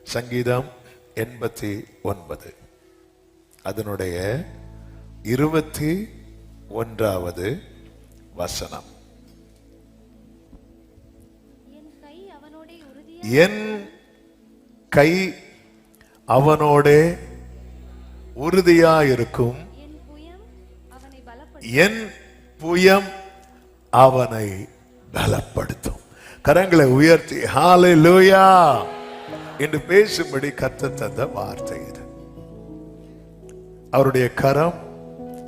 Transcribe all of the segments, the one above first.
சங்கீதம் 89 அதனுடைய 21வது வசனம். என் கை அவனோடே உறுதியாயிருக்கும், என் புயம் அவனை பலப்படுத்தும். கரங்களை உயர்த்தி ஹல்லேலூயா என்று பேசும்படி கர்த்தர் தந்த வார்த்தை இது. அவருடைய கரம்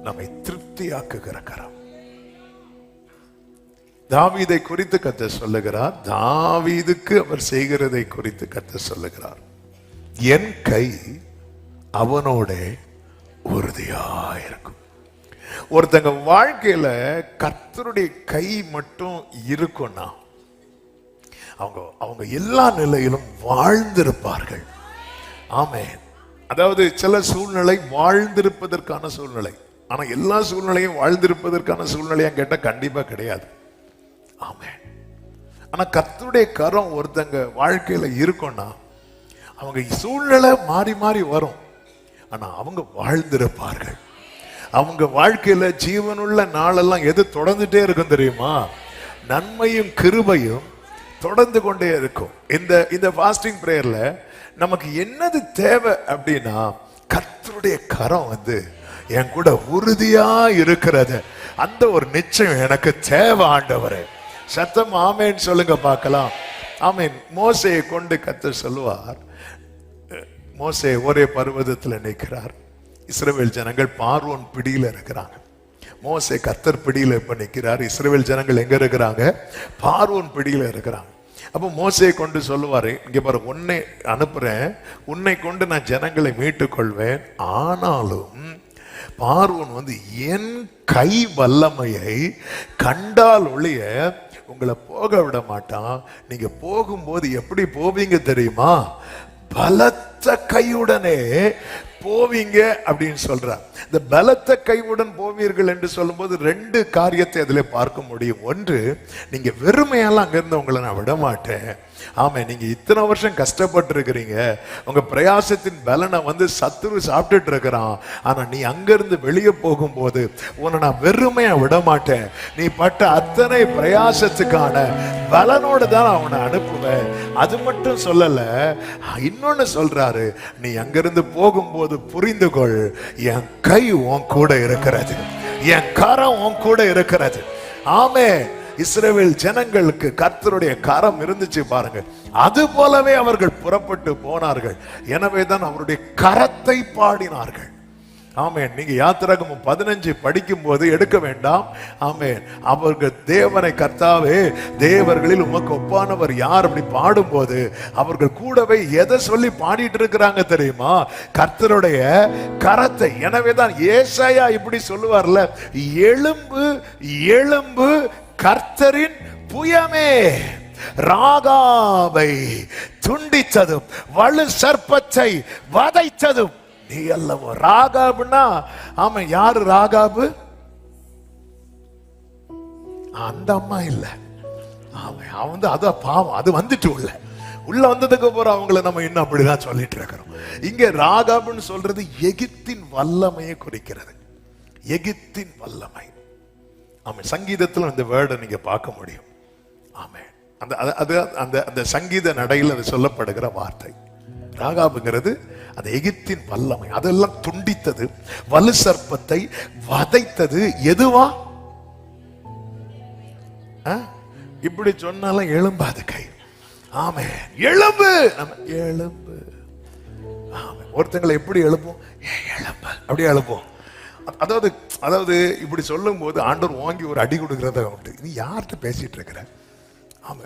நம்மை திருப்தியாக்குகிற கரம். தாவீதை குறித்து கர்த்தர் சொல்லுகிறார், தாவீதுக்கு அவர் செய்கிறதை குறித்து கர்த்தர் சொல்லுகிறார், என் கை அவனோட உறுதியாயிருக்கும். ஒருத்தங்க வாழ்க்கையில கர்த்தருடைய கை மட்டும் இருக்கும்னா அவங்க எல்லா நிலையிலும் வாழ்ந்திருப்பார்கள். ஆமென். அதாவது சில சூழ்நிலை வாழ்ந்திருப்பதற்கான சூழ்நிலை, ஆனா எல்லா சூழ்நிலையும் வாழ்ந்திருப்பதற்கான சூழ்நிலையா கேட்டா கண்டிப்பா கிடையாது. ஆமென். ஆனா கர்த்தருடைய கரம் ஒருத்தங்க வாழ்க்கையில இருக்கும்னா அவங்க சூழ்நிலை மாறி மாறி வரும், ஆனா அவங்க வாழ்ந்திருப்பார்கள். அவங்க வாழ்க்கையில ஜீவனுள்ள நாளெல்லாம் எது தொடர்ந்துட்டே இருக்கும் தெரியுமா? நன்மையும் கிருபையும் தொடர்ந்து கொண்டே இருக்கும். இந்த ஃபாஸ்டிங் பிரேயர்ல நமக்கு என்னது தேவை அப்படின்னா, கர்த்தருடைய கரம் என் கூட உறுதியா இருக்கிறது, அந்த ஒரு நிச்சயம் எனக்கு தேவை ஆண்டவரே. சத்தம் ஆமேன் சொல்லுங்க பார்க்கலாம். ஆமேன். மோசேயை கொண்டு கர்த்தர் சொல்லுவார், மோசே ஒரே பர்வதத்தில் நிற்கிறார், இஸ்ரவேல் ஜனங்கள் பார்வோன் பிடியில இருக்கிறாங்க. மோசே கர்த்தர் பிடியில இப்ப நிற்கிறார், இஸ்ரவேல் ஜனங்கள் எங்க இருக்கிறாங்க? பார்வோன் பிடியில இருக்கிறாங்க. அப்போ மோசையை கொண்டு சொல்லுவாரு, இங்க பாரு, உன்னை அனுப்புறேன், உன்னை கொண்டு நான் ஜனங்களை மீட்டுக் கொள்வேன், ஆனாலும் பார்வோன் என் கை வல்லமையை கண்டால் ஒழிய உங்களை போக விட மாட்டான். நீங்க போகும்போது எப்படி போவீங்க தெரியுமா? பலத்த கையுடனே போவீங்க அப்படின்னு சொல்றார். இந்த பலத்த கையுடன் போவீர்கள் என்று சொல்லும் போது ரெண்டு காரியத்தை அதில் பார்க்க முடியும். ஒன்று, நீங்க வெறுமையெல்லாம் அங்கிருந்து உங்களை நான் விட மாட்டேன். ஆமா, நீங்க இத்தனை வருஷம் கஷ்டப்பட்டு இருக்கிறீங்க, உங்க பிரயாசத்தின் பலனை சத்துரு சாப்பிட்டுட்டு இருக்கிறான். ஆனா நீ அங்கிருந்து வெளியே போகும்போது உன்னை நான் வெறுமையா விட மாட்டேன். நீ பட்ட அத்தனை பிரயாசத்துக்கான பலனோடு தான் அவனை அனுப்புவேன். அது மட்டும் சொல்லல, இன்னொன்னு சொல்றாரு, நீ அங்கிருந்து போகும்போது புரிந்து கொள், என் கை உன் கூட இருக்கிறது, என் கரம் உன் கூட இருக்கிறது. ஆமே. இஸ்ரவேல் ஜனங்களுக்கு கர்த்தருடைய கரம் இருந்துச்சு பாருங்க, அது போலவே அவர்கள் புறப்பட்டு போனார்கள். எனவே தான் அவருடைய கரத்தை பாடினார்கள். ஆமேன். நீங்க யாத்திராகமம் 15 படிக்கும் போது எடுக்க வேண்டாம். ஆமேன். அவர்கள் தேவனை, கர்த்தாவே தேவர்களில் உமக்கு ஒப்பானவர் யார் அப்படி பாடும்போது அவர்கள் கூடவே எதை சொல்லி பாடிட்டு இருக்கிறாங்க தெரியுமா? கர்த்தருடைய கரத்தை. எனவே தான் ஏசாயா இப்படி சொல்லுவார்ல, எழும்பு எழும்பு கர்த்தரின் புயமே, ராகாவை துண்டித்ததும் வலு சர்ப்பத்தை வதைத்ததும் நீ அல்லவோ. ராகாபுனா, ஆமா, யாரு ராகாபு? அந்த அம்மா இல்ல. அவன் அது பாவம், அது வந்துட்டு உள்ள வந்ததுக்கு அப்புறம் அவங்கள நம்ம இன்னும் அப்படிதான் சொல்லிட்டு இருக்கிறோம். இங்க ராகாபுன்னு சொல்றது எகிப்தின் வல்லமையை குறிக்கிறது. எகிப்தின் வல்லமை. ஆமா, சங்கீதத்தில் அந்த வேர்டை நீங்க பார்க்க முடியும். ஆமா, அந்த சங்கீத நடையில் அது சொல்லப்படுகிற வார்த்தை. ராகாபுங்கிறது அந்த எகிப்தின் வல்லமை, அதெல்லாம் துண்டித்தது, வலு சர்ப்பத்தை வதைத்தது. எதுவா? இப்படி சொன்னாலும் எழும்பாது கை. ஆமே, எழும்பு, எழும்பு. ஆமா, ஒருத்தங்களை எப்படி எழுப்போம்? எழும்பு, அப்படியே எழுப்போம். அதாவது இப்படி சொல்லும் போது ஆண்டவர் வாங்கி ஒரு அடி கொடுக்கிறத உண்டு. நீ யார்கிட்ட பேசிட்டு இருக்கிற? ஆமா,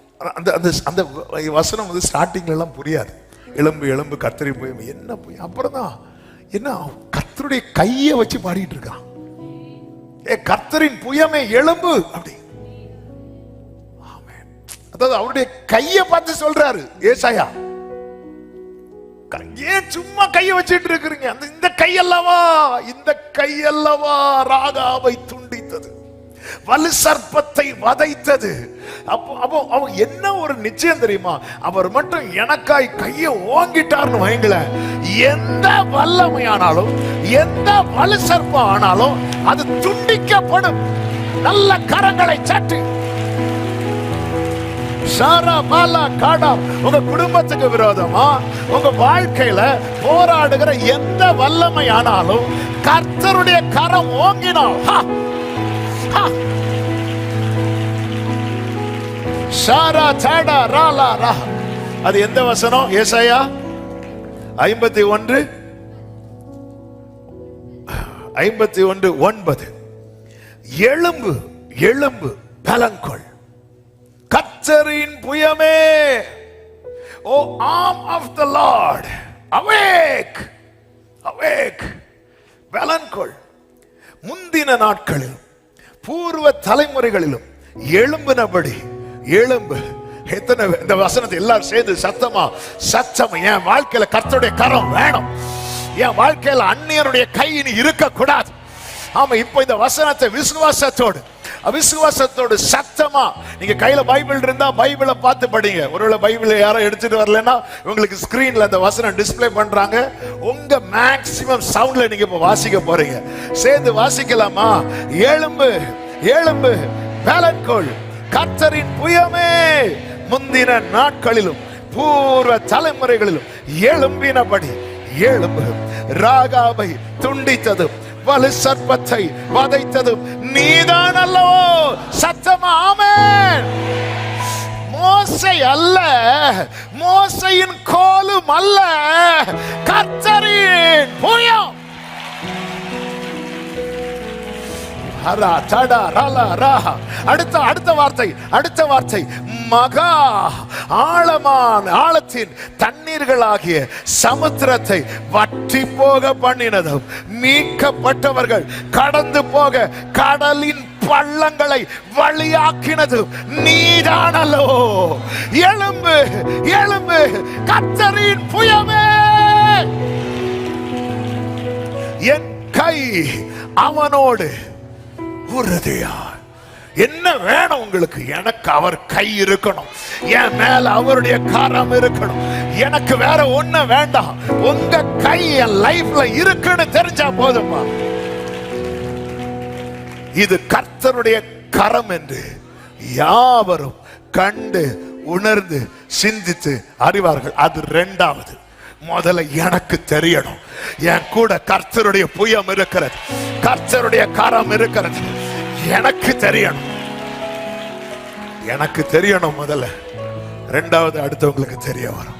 அந்த வசனம் ஸ்டார்டிங்ல எல்லாம் புரியாது. எலும்பு எலும்பு கர்த்தரை போய் என்ன போய், அப்புறம் தான் என்ன கர்த்தருடைய கையை வச்சு பாடிட்டு இருக்கான். கர்த்தரின் புயமே எலும்பு அப்படி. அதாவது அவருடைய கையை பார்த்து சொல்றாரு ஏசாயா. ஏன் சும்மா கையை வச்சிட்டு இருக்கிறீங்க? இந்த கையல்லவா ராகாவை துண்டித்தது, வலு சர்ப்பத்தை வதைத்தது. அப்போ அவன் என்ன ஒரு நிச்சயம் தெரியுமா? அவர் மட்டும் எனக்காய் கையை ஓங்கிட்டார்னு வைங்களேன், எந்த வல்லமையானாலும் எந்த வலு சர்ப்பம் ஆனாலும் அது துண்டிக்கப்படும். நல்ல கரங்களை சற்று உங்க குடும்பத்துக்கு விரோதமா உங்க வாழ்க்கையில போராடுகிற எந்த வல்லமை ஆனாலும் கர்த்தருடைய கரம் ஓங்கினால் அது எந்த வசனம்? ஏசாயா 51:9. எழும்பு எழும்பு பலங்கொள் கர்த்தரின் புயமே, ஓ arm of the Lord, awake awake, பலங்கொள். முந்தின நாட்களிலும் பூர்வ தலைமுறைகளிலும் எழும்பினபடி எழும்பு. எத்தனை இந்த வசனத்தை எல்லாரும் சேர்ந்து சத்தமா என் வாழ்க்கையில கர்த்தருடைய கரம் வேணும், என் வாழ்க்கையில அந்நியருடைய கை இனி இருக்க கூடாது. ஆமா, இப்ப இந்த வசனத்தை விசுவாசத்தோடு சத்தமா நீங்க கையில பைபிள் இருந்தா பைபிளை பார்த்து படிங்க. ஒருவேளை பைபிளை யாரும் எடுத்துட்டு வரலன்னா உங்களுக்கு ஸ்கிரீன்ல அந்த வசனம் டிஸ்பிளே பண்றாங்க. உங்க மேக்சிமம் சவுண்ட்ல நீங்க இப்ப வாசிக்க போறீங்க. சேர்ந்து வாசிக்கலாமா? எழும்பு எழும்பு பலங்கொள் கர்த்தரின் புயமே, முந்தின நாட்களிலும் பூர்வ தலைமுறைகளிலும் எழும்பினபடி எழும்பு. ராகாபை துண்டித்ததும் வலு சர்ப்பத்தை வதைத்ததும் நீதான் அல்லவோ? சத்தமா ஆமென். மோசே அல்ல, மோசையின் கோலும் அல்ல, கர்த்தரின் புயம். அடுத்த வார்த்தை மகா ஆழமான ஆழத்தின் தண்ணீர்களாகிய சமுத்திரத்தை வற்றி போக பண்ணினதும் மீட்கப்பட்டவர்கள் கடந்து போக கடலின் பள்ளங்களை வழியாக்கினதும் நீதான் அல்லவோ? எழும்பு எழும்பு கர்த்தரின் புயமே, என் கை அவனோடு உறுதியா. என்ன வேணும் உங்களுக்கு? எனக்கு அவர் கை இருக்கணும், என் மேல அவருடைய கரம் இருக்கணும். எனக்கு வேற ஒண்ணு வேண்டாம், உங்க கை என் லைஃப்ல இருக்குன்னு தெரிஞ்சா போதுமா? இது கர்த்தருடைய கரம் என்று யாவரும் கண்டு உணர்ந்து சிந்தித்து அறிவார்கள். அது இரண்டாவது. முதல்ல எனக்கு தெரியணும், என் கூட கர்த்தருடைய புயம் இருக்கிறது, கர்த்தருடைய கரம் இருக்கிறது. எனக்கு தெரியணும் முதல்ல. இரண்டாவது அடுத்தவங்களுக்கு தெரிய வரும்.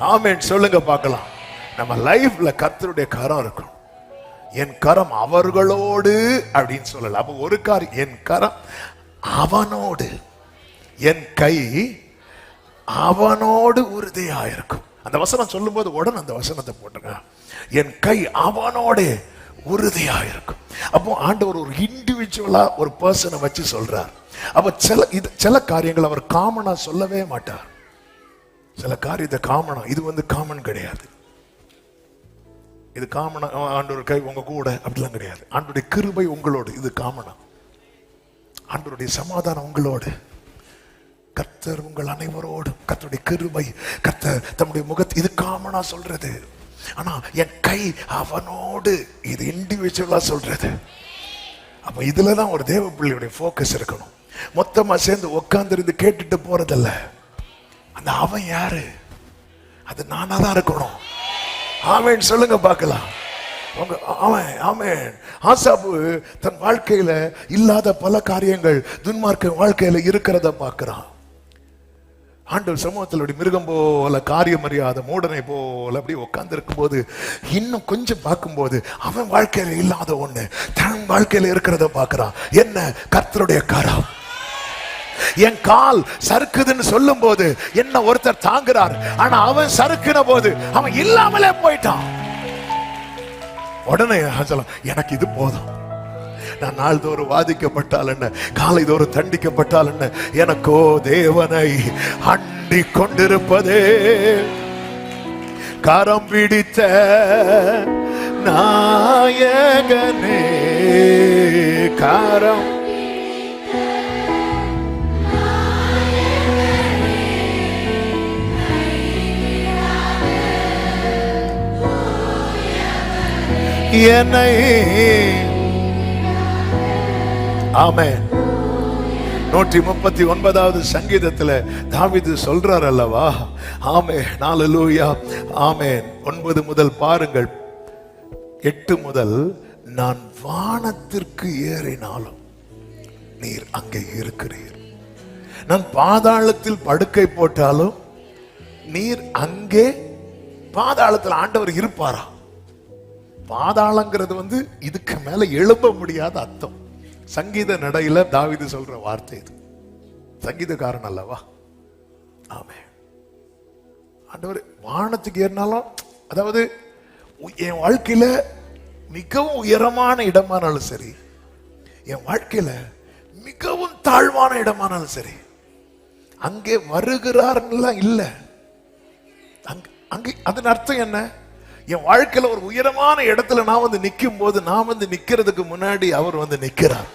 ஆமென் சொல்லுங்க பார்க்கலாம். நம்ம லைஃப்ல கர்த்தருடைய கரம் இருக்கும். என் கரம் அவர்களோடு அப்படின்னு சொல்லல. அப்ப ஒரு காரியம், என் கரம் அவனோடு, என் கை அவனோடு உறுதியா இருக்கும். அந்த வசனம் சொல்லும் போது உடனே அந்த வசனத்தை போட்டுங்க, என் கை அவனோடு உறுதியா இருக்கும். அப்போ ஆண்டவர் ஒரு இண்டிவிஜுவலா ஒரு பர்சனை வச்சு சொல்றார். அப்ப சில காரியங்கள் அவர் காமனா சொல்லவே மாட்டார். சில காரியத்தை காமனா, இது காமன் கிடையாது, இது காமனா. ஆண்டவர் கை உங்க கூட அப்படிலாம் கிடையாது. ஆண்டவருடைய கிருபை உங்களோடு, இது காமனா. ஆண்டவருடைய சமாதானம் உங்களோடு, கர்த்தர் உங்கள் அனைவரோடும், கர்த்தருடைய கிருபை, கர்த்தர் தம்முடைய முகத்தை, இது காமனா சொல்றது. ஆனா என் கை அவனோடு, இது இண்டிவிஜுவலா சொல்றது. அப்ப இதுலதான் ஒரு தேவ பிள்ளையுடைய போக்கஸ் இருக்கணும். மொத்தமா சேர்ந்து உட்கார்ந்து இருந்து கேட்டுட்டு போறதில்ல. அந்த அவன் யாரு? அது நானா தான் இருக்கணும். ஆமென் சொல்லுங்க பார்க்கலாம். ஆசாபு தன் வாழ்க்கையில இல்லாத பல காரியங்கள் துன்மார்க்க வாழ்க்கையில இருக்கிறத பார்க்கிறான். ஆண்டவர் சமூகத்தில் மிருகம் போல, காரியம் அறியாத மூடனை போல அப்படி உட்கார்ந்து இருக்கும் போது, இன்னும் கொஞ்சம் பார்க்கும்போது அவன் வாழ்க்கையில இல்லாத ஒண்ணு தன் வாழ்க்கையில இருக்கிறத பார்க்கிறான். என்ன? கர்த்தருடைய கரம். என் கால் சறுக்குதுன்னு சொல்லும் போது என்ன ஒருத்தர் தாங்குறார். ஆனா அவன் சறுக்குன போது அவன் இல்லாமலே போயிட்டான். உடனே எனக்கு இது போதும், நான் நாள்தோறும் வாதிக்கப்பட்டால் என்ன, காலை தோறும் தண்டிக்கப்பட்டால் என்ன, எனக்கோ தேவனை அண்டி கொண்டிருப்பதே கரம் பிடித்த நாயகனே, கரம் என்னை. ஆமென். 139வது சங்கீதத்துல தாவீது சொல்றார் அல்லவா? ஆமென், ஹல்லேலூயா, ஆமென். 9 முதல் பாருங்கள், 8 முதல், நான் வானத்திற்கு ஏறினாலும் நீர் அங்கே இருக்கிறீர், நான் பாதாளத்தில் படுக்கை போட்டாலும் நீர் அங்கே. பாதாளத்தில் ஆண்டவர் இருப்பாரா? பாதாளங்கிறது இதுக்கு மேல எழும்ப முடியாத அர்த்தம். சங்கீத நடையில தாவீது சொல்ற வார்த்தை இது. சங்கீதக்காரன் அல்லவா? ஆமென். ஆண்டவர் வானத்துக்கு ஏறினாலும், அதாவது என் வாழ்க்கையில மிகவும் உயரமான இடமானாலும் சரி, என் வாழ்க்கையில மிகவும் தாழ்வான இடமானாலும் சரி, அங்கே வருகிறார்லாம் இல்ல. அங்கே அதன் அர்த்தம் என்ன? என் வாழ்க்கையில ஒரு உயரமான இடத்துல நான் நிற்கும் போது, நான் நிக்கிறதுக்கு முன்னாடி அவர் நிக்கிறார்.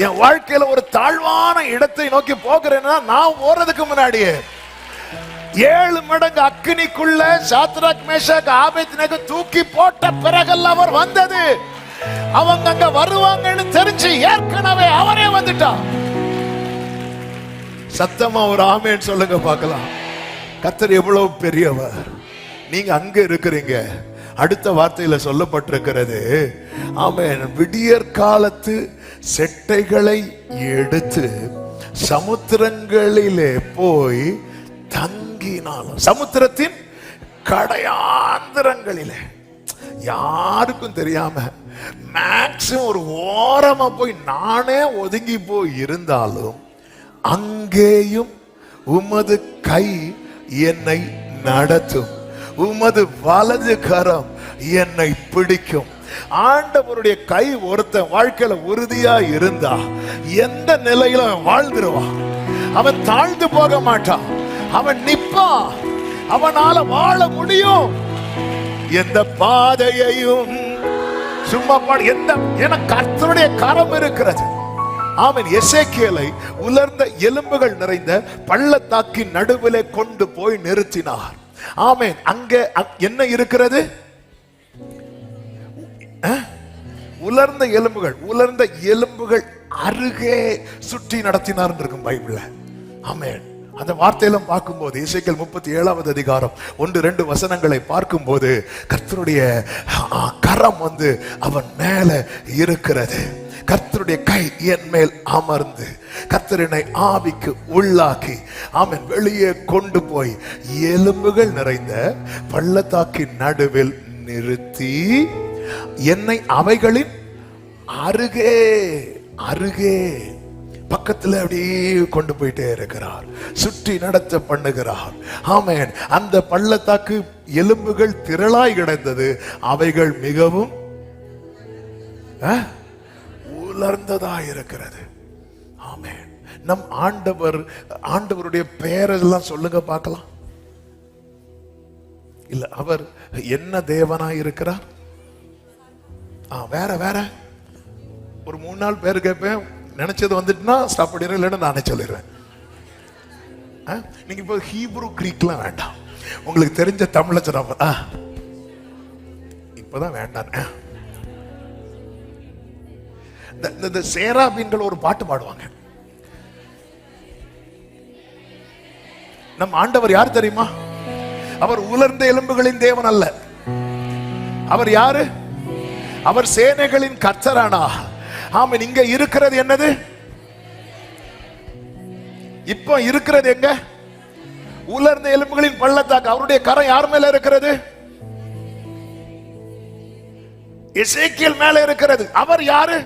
என் வாழ்க்கையில ஒரு தாழ்வான இடத்தை நோக்கி போகிறேன்னா, நான் போறதுக்கு முன்னாடியே 7 மடங்கு அக்கினிக்குள்ள சாத்ராக், மேஷாக், ஆபேத்நேகோ தூக்கி போட்ட பிறகெல்லாம் அவர் வந்தது. அவங்க அங்க வருவாங்கன்னு தெரிஞ்சு ஏற்கனவே அவரே வந்துட்டார். சத்தமா ஒரு ஆமென் சொல்லுங்க பார்க்கலாம். கர்த்தர் எவ்வளவு பெரியவர். நீங்க அங்க இருக்கிறீங்க. அடுத்த வார்த்தையில சொல்லப்பட்டிருக்கிறது, ஆமென், விடியற் காலத்து செட்டைகளை எடுத்து சமுத்திரங்களிலே போய் தங்கினாலும், சமுத்திரத்தின் கடையாந்திரங்களிலே யாருக்கும் தெரியாம மேக்ஸிமம் ஒரு ஓரமா போய் நானே ஒதுங்கி போய் இருந்தாலும், அங்கேயும் உமது கை என்னை நடத்தும், உமது வலது கரம் என்னை பிடிக்கும். ஆண்டவருடைய கை ஒருத்தன் வாழ்க்கையில உறுதியா இருந்தா எந்த நிலையில அவன் வாழ்ந்துருவான். அவன் தாழ்ந்து போக மாட்டான், அவன் நிப்பான், அவனால வாழ முடியும். எந்த பாதையையும் சும்மா என கர்த்தருடைய கரம் இருக்கிறது. ஆமென். எசேக்கியேலை உலர்ந்த எலும்புகள் நிறைந்த பள்ளத்தாக்கின் நடுவிலே கொண்டு போய் நிறுத்தினார். ஆமென். அங்க என்ன இருக்கிறது? உலர்ந்த எலும்புகள். உலர்ந்த எலும்புகள் அருகே சுற்றி நடத்தினார் இருக்கும் பைபிள்ல. ஆமென். அந்த வார்த்தையெல்லாம் பார்க்கும்போது, எசேக்கியேல் 37வது அதிகாரம் 1-2 வசனங்களை பார்க்கும்போது, கர்த்தருடைய கரம் அவன் மேல இருக்கிறது. கர்த்தருடைய கை என் மேல் அமர்ந்து கர்த்தரினை ஆவிக்கு உள்ளாக்கி, ஆமென், வெளியே கொண்டு போய் எலும்புகள் நிறைந்த பள்ளத்தாக்கின் நடுவில் நிறுத்தி என்னை அவைகளின் அருகே அருகே பக்கத்துல அப்படியே கொண்டு போயிட்டே இருக்கிறார், சுற்றி நடத்த பண்ணுகிறார். ஆமென். அந்த பள்ளத்தாக்கு எலும்புகள் திரளாய் கிடந்தது, அவைகள் மிகவும் உலர்ந்ததா இருக்கிறது. ஆமென். நம் ஆண்டவருடைய பெயரெல்லாம் சொல்லுங்க பார்க்கலாம். இல்ல, அவர் என்ன தேவனாய் இருக்கிறார்? வேற வேற ஒரு 3-4 பேர் கேட்பேன். நினைச்சது வந்துட்டுனா ஸ்டாப் பண்ணிடுறேன், இல்லைன்னா நானே சொல்லிடுறேன். நீங்க இப்போ ஹீப்ரு கிரீக்லாம் வேண்டாம், உங்களுக்கு தெரிஞ்ச தமிழ்ல சொன்னா இப்பதான் வேண்டாம். இந்த சேராபீன்கள் ஒரு பாட்டு பாடுவாங்க. நம் ஆண்டவர் யார் தெரியுமா? அவர் உலர்ந்த எலும்புகளின் தேவன் அல்ல. அவர் யாரு? அவர் சேனைகளின் கர்த்தரானா. ஆமென். இங்க இருக்கிறது என்னது? இப்போ இருக்கிறது எங்க? உலர்ந்த எலும்புகளின் பள்ளத்தாக்கு. அவருடைய கரம் யார் மேல இருக்கிறது? எசேக்கியேல் மேல இருக்கிறது. அவர் யாரு?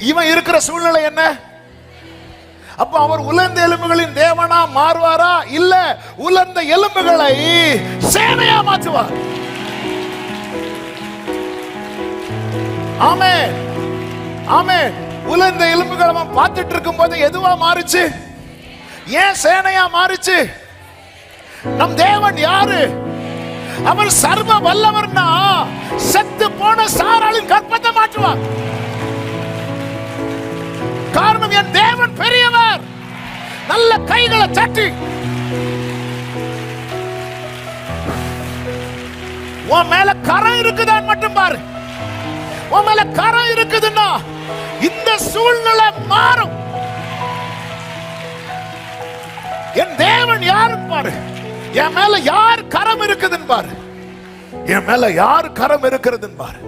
இவன் இருக்கிற சூழ்நிலை என்ன? அப்ப அவர் உலர்ந்த எலும்புகளின் தேவனா மாறுவாரா? இல்ல, உலர்ந்த எலும்புகளை சேனையா மாற்றுவார். ஆமென், ஆமென். உலர்ந்த எலும்புகள் அவன் பார்த்துட்டு இருக்கும் போது எதுவா மாறுச்சு? ஏன் சேனையா மாறுச்சு? நம் தேவன் யாரு? அவர் சர்வ வல்லவர்னா செத்து போன சாராளின் கற்பத்தை மாற்றுவார். காரணம், என் தேவன் பெரியவர். நல்ல கைகளை தட்டி உன் மேல கரம் இருக்குதான் மட்டும் பாரு. உன் மேல கரம் இருக்குதுன்னா இந்த சூழ்நிலை மாறும். என் தேவன் யாருன்னு பாரு. என் மேல யார் கரம் இருக்குதுன்னு பாரு. என் மேல யார் கரம் இருக்கிறதுன்னு பாரு.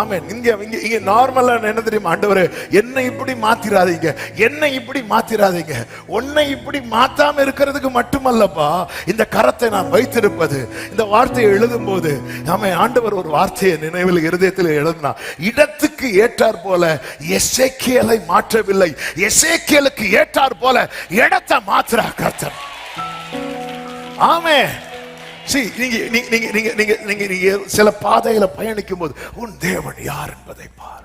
ஆமென். இங்க நார்மலா என்ன தெரியுமா, ஆண்டவரே என்னை இப்படி மாத்திராதீங்க, என்னை இப்படி மாத்திராதீங்க. உன்னை இப்படி மாத்தாம இருக்கிறதுக்கு மட்டுமல்லப்பா இந்த கரத்தை நான் வைத்திருப்பது. இந்த வார்த்தையை எழுதும் போது ஆமென், ஆண்டவர் ஒரு வார்த்தையை நினைவில் இருதயத்தில் எழுதினா, இடத்துக்கு ஏற்றார் போல எசேக்கியேலை மாற்றவில்லை, எசேக்கியேலுக்கு ஏற்றார் போல இடத்தை மாற்றுறார் கர்த்தர். ஆமென். நீங்க சில பாதையில பயணிக்கும் போது உன் தேவன் யார் என்பதை பார்.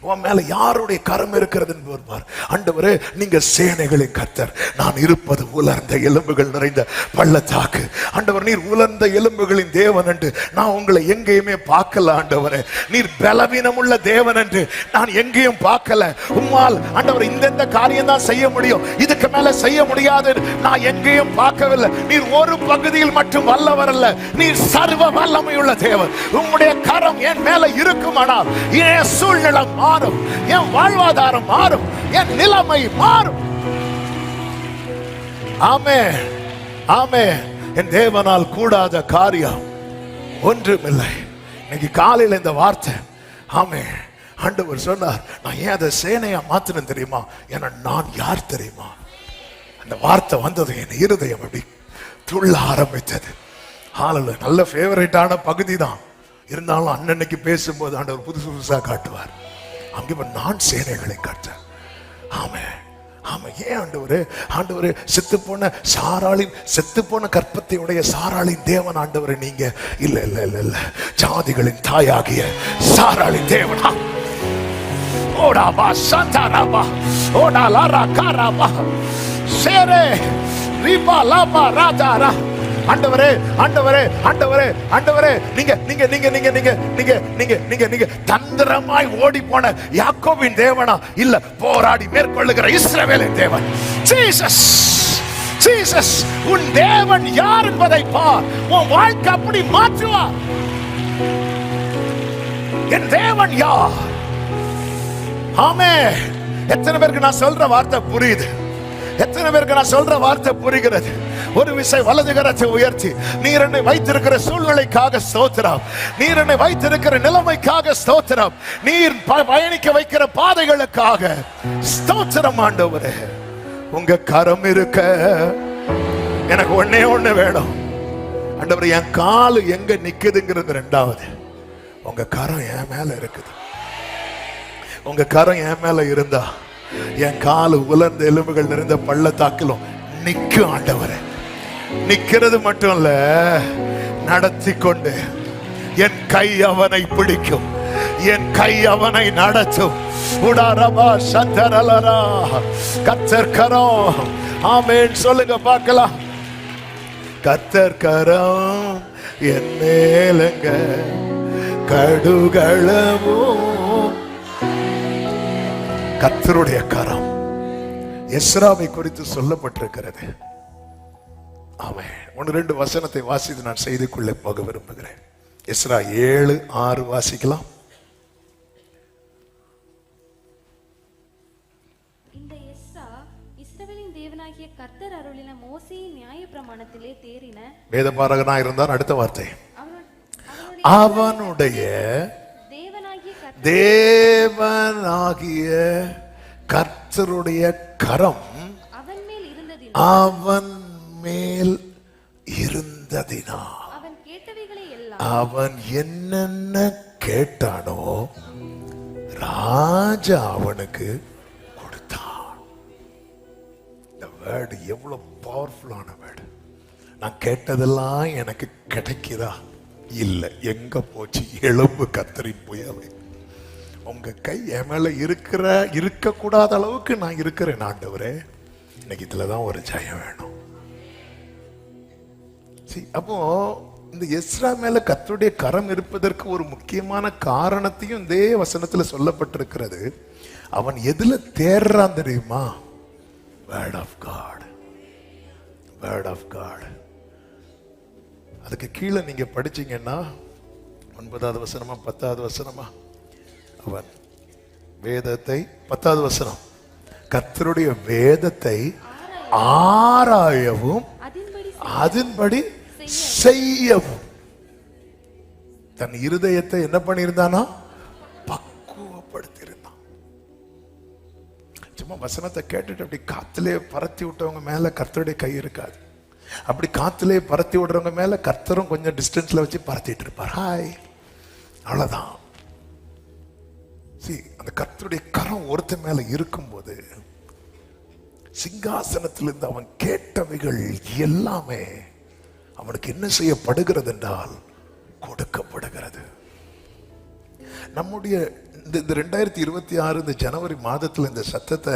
உன் மேல யாருடைய கரம் இருக்கிறது என்பது பார். ஆண்டவரே நீங்க சேனைகளின் கர்த்தர், நான் இருப்பது உலர்ந்த எலும்புகள் நிறைந்த பள்ளத்தாக்கு. ஆண்டவர் நீர் உலர்ந்த எலும்புகளின் தேவன் என்று நான் உங்களை எங்கேயுமே பார்க்கல. ஆண்டவரே நீர் பலவீனம் உள்ள தேவன் என்று நான் எங்கேயும் பார்க்கல. உம்மால் ஆண்டவர் இந்த காரியம் தான் செய்ய முடியும், இதுக்கு மேல செய்ய முடியாது நான் எங்கேயும் பார்க்கவில்லை. நீர் ஒரு பகுதியில் மட்டும் வல்லவர் அல்ல, நீர் சர்வ வல்லமையுள்ள தேவன். உம்முடைய கரம் என் மேல இருக்குமானால் என் சூழ்நிலை மாறும், என் வாழ்வாதாரம் மாறும், என் நிலைமை மாறும். ஆமென், ஆமென். என் தேவனால் கூடாத காரியம் ஒன்றுமில்லை. இன்னைக்கு காலையில் இந்த வார்த்தை ஆமென், ஆண்டவர் சொன்னார், நான் ஏன் அதை சேனையா மாத்தினேன் தெரியுமா? ஏன்னா நான் யார் தெரியுமா? அந்த வார்த்தை வந்தது என் இருதயம் அப்படி துள்ள ஆரம்பித்தது. ஹalleluya. நல்ல ஃபேவரட்டான பகுதி தான் இருந்தாலும் அன்னன்னைக்கு பேசும்போது ஆண்டவர் புதுசு புதுசா காட்டுவார். அங்கே நான் சேனைகளை கர்த்தர். ஆமென், ஆமா. ஏன் ஆண்டவரே? ஆண்டவரே செத்து போன சாராளின், செத்து போன கற்பத்தை உடைய சாராளின் தேவன் ஆண்டவரே நீங்க. இல்ல இல்ல இல்ல இல்ல, ஜாதிகளின் தாயாகிய சாராளின் தேவனா. ஓடாபா சந்தாராபா ஓடாலாரா காராபா சேரே ரிபா லாபா ராஜாரா. ஆண்டவரே ஆண்டவரே ஆண்டவரே ஆண்டவரே நீங்க நீங்க நீங்க நீங்க நீங்க நீங்க நீங்க நீங்க நீங்க தந்திரமாய் ஓடி போன யாக்கோபின் தேவனா? இல்ல, போராடி மேற்கொள்ளுகிற இஸ்ரவேலின் தேவன். ஜீசஸ், ஜீசஸ் உன் தேவன் யார் என்பதை பார். உன் வாழ்க்கை அப்படி மாற்றுவார். என் தேவன் யார்? ஆமென். எத்தனை பேருக்கு நான் சொல்ற வார்த்தை புரியுது? எத்தனை பேருக்கு நான் சொல்ற வார்த்தை புரிகிறது? ஒரு விசை வலது கரத்தை உயர்த்தி, நீர் என்னை வைத்திருக்கிற சூழ்நிலைக்காக ஸ்தோத்திரம், நீர் என்னை வைத்திருக்கிற நிலைமைக்காக ஸ்தோத்திரம், நீர் பயணிக்க வைக்கிற பாதைகளுக்காக ஸ்தோத்திரம். ஆண்டவரே உங்க கரம் இருக்க எனக்கு ஒன்னே ஒண்ணு வேணும். ஆண்டவரே என் காலு எங்க நிக்குதுங்கிறது ரெண்டாவது. உங்க கரம் என் மேல இருக்குது. உங்க கரம் என் மேல இருந்தா என் காலு உலர்ந்த எலும்புகள் நிறைந்த பள்ளத்தாக்கிலும் நிக்கும். ஆண்டவரே நிக்கிறது மட்டும் இல்ல, நடத்தி கொண்டு என் கை அவனை பிடிக்கும், என் கை அவனை நடத்தும். உடாரபா சந்தரலரா கர்த்தர் கரம். ஆமென் சொல்லுங்க பார்க்கலாம். கர்த்தர் கரம் என் மேலங்க கடுகளவும். கர்த்தருடைய கரம் எஸ்ராவை குறித்து சொல்லப்பட்டிருக்கிறது. ஆமென். 1-2 வசனத்தை வாசித்து நான் செய்திக்குள்ளே போக விரும்புகிறேன். எஸ்ரா 7:6 வாசிக்கலாம். இந்த எஸ்ரா இஸ்ரவேலின் தேவனாகிய கர்த்தர் அருளின மோசேயின் நியாயப்பிரமாணத்திலே தேறின வேதபாரகனா இருந்தார். அடுத்த வார்த்தை, அவனுடைய தேவனாகிய கர்த்தருடைய கரம் அவன் மேல் இருந்ததினா அவன் என்னென்ன கேட்டானோ ராஜா அவனுக்கு கொடுத்தான். இந்த வேர்டு எவ்வளவு பவர்ஃபுல்லான வேர்டு. நான் கேட்டதெல்லாம் எனக்கு கிடைக்குதா? இல்ல, எங்க போச்சு? எலும்பு கத்தரி போயவே. உங்க கை என் மேல இருக்க கூடாத அளவுக்கு நான் இருக்கிறேன். ஆண்டவரே இன்னைக்கு இதுலதான் ஒரு ஜெயம் வேணும். அப்போ இந்த எஸ்ரா மேல கர்த்தருடைய கரம் இருப்பதற்கு ஒரு முக்கியமான காரணத்தையும் இதே வசனத்துல சொல்லப்பட்டிருக்கிறது. அவன் எதுல தேர்றான் தெரியுமா? Word of God. Word of God. அதுக்கு கீழே நீங்க படிச்சீங்கன்னா 9வது வசனமா 10வது வசனமா? அவன் வேதத்தை 10வது வசனம், கர்த்தருடைய வேதத்தை ஆராயவும் அதன்படி செய்யவும். தன் இருதயத்தை என்ன பண்ணியிருந்தானா? பக்குவப்படுத்தியிருந்தான். சும்மா வசனத்தை கேட்டுட்டு அப்படி காத்திலே பரத்தி விட்டவங்க மேல கர்த்தருடைய கை இருக்காது. அப்படி காத்திலே பரத்தி விடுறவங்க மேல கர்த்தரும் கொஞ்சம் டிஸ்டன்ஸ்ல வச்சு பரத்திட்டு இருப்பார். ஹாய், அவ்வளவுதான். அந்த கர்த்தருடைய கரம் ஒருத்த மேல இருக்கும்போது சிங்காசனத்திலிருந்து அவன் கேட்டவைகள் எல்லாமே அவனுக்கு என்ன செய்யப்படுகிறது என்றால் கொடுக்கப்படுகிறது. நம்முடைய இந்த 2026 இந்த ஜனவரி மாதத்துல இந்த சத்தத்தை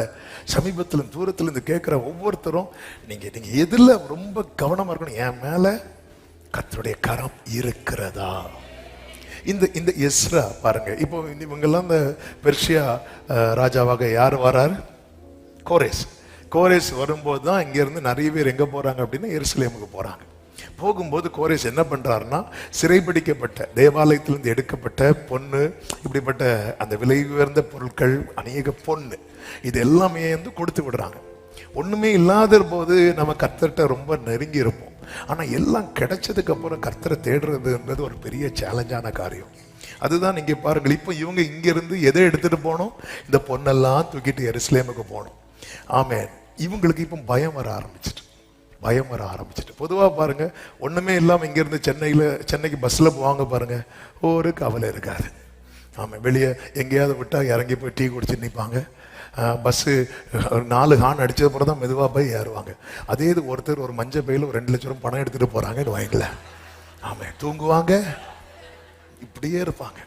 சமீபத்திலும் தூரத்துல இருந்து கேட்கிற ஒவ்வொருத்தரும் நீங்க எதுல ரொம்ப கவனமா இருக்கணும்? என் மேல கர்த்தருடைய கரம் இருக்கிறதா? இந்த எஸ்ரா பாருங்க, இப்போ இவங்கெல்லாம் இந்த பெர்ஷியா ராஜாவாக யார் வராரு? கோரேஸ் வரும்போது தான் இங்க இருந்து நிறைய பேர் எங்க போறாங்க அப்படின்னா எருசலேமுக்கு போறாங்க. போகும்போது கோரேஸ் என்ன பண்றாருன்னா, சிறைபிடிக்கப்பட்ட தேவாலயத்திலிருந்து எடுக்கப்பட்ட பொண்ணு, இப்படிப்பட்ட அந்த விலை உயர்ந்த பொருட்கள், அநேக பொண்ணு, இது எல்லாமே வந்து கொடுத்து விடுறாங்க. ஒண்ணுமே இல்லாத போது நம்ம கர்த்தர்கிட்ட ரொம்ப நெருங்கி இருப்போம். ஆனா எல்லாம் கிடைச்சதுக்கு அப்புறம் கர்த்தரை தேடுறதுன்றது ஒரு பெரிய சேலஞ்சான காரியம். அதுதான் நீங்க பாருங்கள், இப்போ இவங்க இங்க இருந்து எதை எடுத்துட்டு போனோம்? இந்த பொண்ணெல்லாம் தூக்கிட்டு எருசலேமுக்கு போனோம். ஆமென். இவங்களுக்கு இப்போ பயம் வர ஆரம்பிச்சிட்டு. பொதுவா பாருங்க, ஒண்ணுமே இல்லாம இங்க இருந்து சென்னைக்கு பஸ்ல போவாங்க பாருங்க, ஒரு கவலை இருக்காது. ஆமா, வெளியே எங்கேயாவது விட்டா இறங்கி போய் டீ குடிச்சு நிற்பாங்க. பஸ்ஸு 4 ஹார்ன் அடிச்சது அப்புறம் தான் மெதுவாக போய் ஏறுவாங்க. அதே இது ஒருத்தர் ஒரு மஞ்சள் பையில 2 லட்சம் ரூபாய் பணம் எடுத்துட்டு போறாங்கன்னு வாங்கல. ஆமா, தூங்குவாங்க, இப்படியே இருப்பாங்க.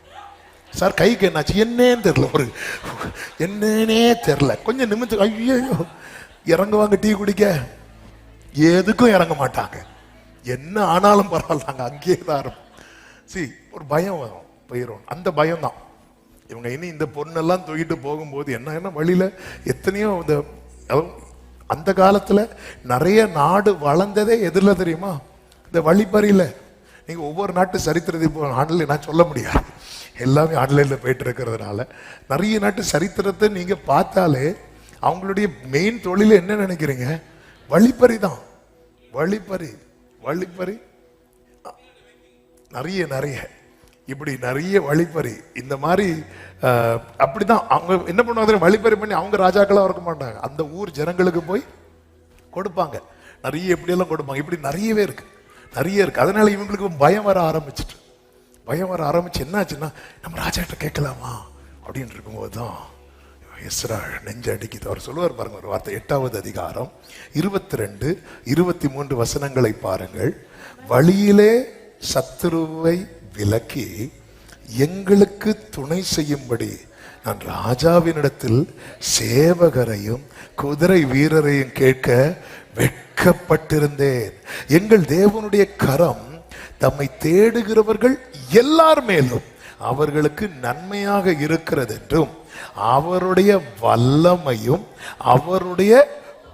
சார் கைக்கு என்னாச்சு? என்னன்னே தெரியல. கொஞ்சம் நிமித்து ஐயோ இறங்குவாங்க டீ குடிக்க, எதுக்கும் இறங்க மாட்டாங்க. என்ன ஆனாலும் பரவாயில்ல, அங்கேயே தான் இருப்போம். ஒரு பயம் வரும், போயிடும். அந்த பயம் தான் இவங்க இனி இந்த பொண்ணெல்லாம் தூக்கிட்டு போகும்போது என்ன வழியில எத்தனையோ அந்த காலத்துல நிறைய நாடு வளர்ந்ததே எதிரில் தெரியுமா? இந்த வழிப்பறியில. நீங்க ஒவ்வொரு நாட்டு சரித்திரத்தை இப்போ ஆன்லைன் நான் சொல்ல முடியாது, எல்லாமே ஆன்லைன்ல போயிட்டு இருக்கிறதுனால நிறைய நாட்டு சரித்திரத்தை நீங்க பார்த்தாலே அவங்களுடைய மெயின் தொழில என்ன நினைக்கிறீங்க? வழிப்பறி தான். வழிப்பறி நிறைய இப்படி நிறைய வழிப்பறி. இந்த மாதிரி அப்படிதான் அவங்க என்ன பண்ணுவாங்க? வழிப்பறி பண்ணி அவங்க ராஜாக்களா இருக்க மாட்டாங்க, அந்த ஊர் ஜனங்களுக்கு போய் கொடுப்பாங்க. நிறைய எப்படியெல்லாம் கொடுப்பாங்க. இப்படி நிறையவே இருக்கு. அதனால இவங்களுக்கு பயம் வர ஆரம்பிச்சு என்னாச்சுன்னா, நம்ம ராஜாட்ட கேட்கலாமா அப்படின்னு இருக்கும்போது தான் எஸ்ரா நெஞ்சு அடிக்குது. அவர் சொல்லுவார் பாருங்க ஒரு வார்த்தை, 8வது அதிகாரம் 22, 23 வசனங்களை பாருங்கள். வழியிலே சத்துருவை விலக்கி எங்களுக்கு துணை செய்யும்படி நான் ராஜாவினிடத்தில் சேவகரையும் குதிரை வீரரையும் கேட்க வெட்கப்பட்டிருந்தேன். எங்கள் தேவனுடைய கரம் தம்மை தேடுகிறவர்கள் எல்லார் மேலும் அவர்களுக்கு நன்மையாக இருக்கிறது என்றும் அவருடைய வல்லமையும் அவருடைய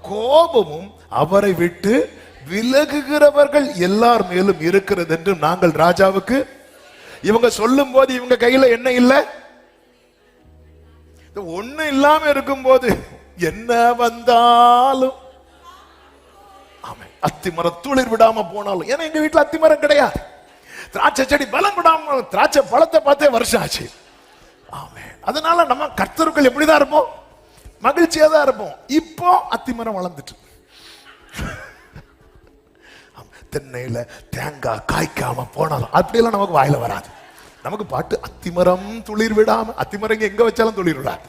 கோபமும் அவரை விட்டு விலகுகிறவர்கள் எல்லார் மேலும் இருக்கிறது என்றும் நாங்கள் ராஜாவுக்கு. இவங்க சொல்லும் போது இவங்க கையில என்ன இல்ல, ஒண்ணு இல்லாம இருக்கும் போது என்ன வந்தாலும் அத்திமரம் துளிர் விடாம போனாலும், ஏன்னா எங்க வீட்டுல அத்திமரம் கிடையாது, திராட்சை செடி பலம் விடாம, திராட்சை பழத்தை பார்த்தே வருஷம் ஆச்சு. ஆமே, அதனால நம்ம கர்த்தருக்குள் எப்படிதான் இருப்போம்? மகிழ்ச்சியா தான் இருப்போம். இப்போ அத்திமரம் வளர்ந்துட்டு தென்னையில தேங்காய் காய்க்காம போனாலும் அப்படியெல்லாம் நமக்கு வாயில வராது. நமக்கு பாட்டு அத்திமரம் துளிர் விடாம, அத்திமரம் எங்க வச்சாலும் துளிர் விடாது.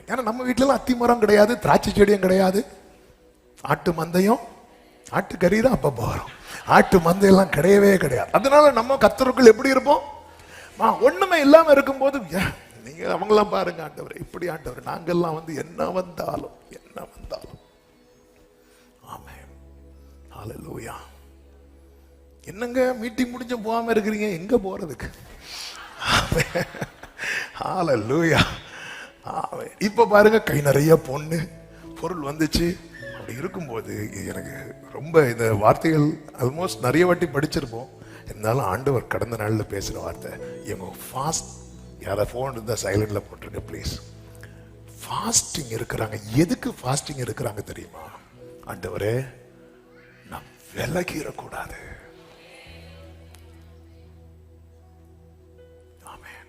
ஏன்னா நம்ம வீட்டுல எல்லாம் அத்திமரம் கிடையாது, திராட்சை செடியும் கிடையாது, ஆட்டு மந்தையும் ஆட்டு கறி தான் அப்ப போறோம், ஆட்டு மந்தையெல்லாம் கிடையவே கிடையாது. அதனால நம்ம கர்த்தருக்குள் எப்படி இருப்போம்? ஒண்ணுமே இல்லாம இருக்கும்போது நீங்க அவங்கெல்லாம் பாருங்க, ஆண்டவர் இப்படி, ஆண்டவர் நாங்கெல்லாம் வந்து என்ன வந்தாலும் ஹல்லேலூயா. என்னங்க மீட்டிங் முடிஞ்ச போகாம இருக்கிறீங்க, எங்க போறதுக்கு? ஹல்லேலூயா. இப்ப பாருங்க, கை நிறைய பொருள் வந்துச்சு. அப்படி இருக்கும்போது எனக்கு ரொம்ப இந்த வார்த்தைகள் ஆல்மோஸ்ட் நிறைய வாட்டி படிச்சிருப்போம். இருந்தாலும் ஆண்டவர் கடந்த நாளில் பேசுகிற வார்த்தை, இவங்க ஃபாஸ்ட், யாரை ஃபோன் இருந்தால் சைலண்டில் போட்டுருங்க ப்ளீஸ். ஃபாஸ்டிங் இருக்கிறாங்க. எதுக்கு ஃபாஸ்டிங் இருக்கிறாங்க தெரியுமா? ஆண்டவரே, நான் விலகிடக்கூடாது. ஆமென்.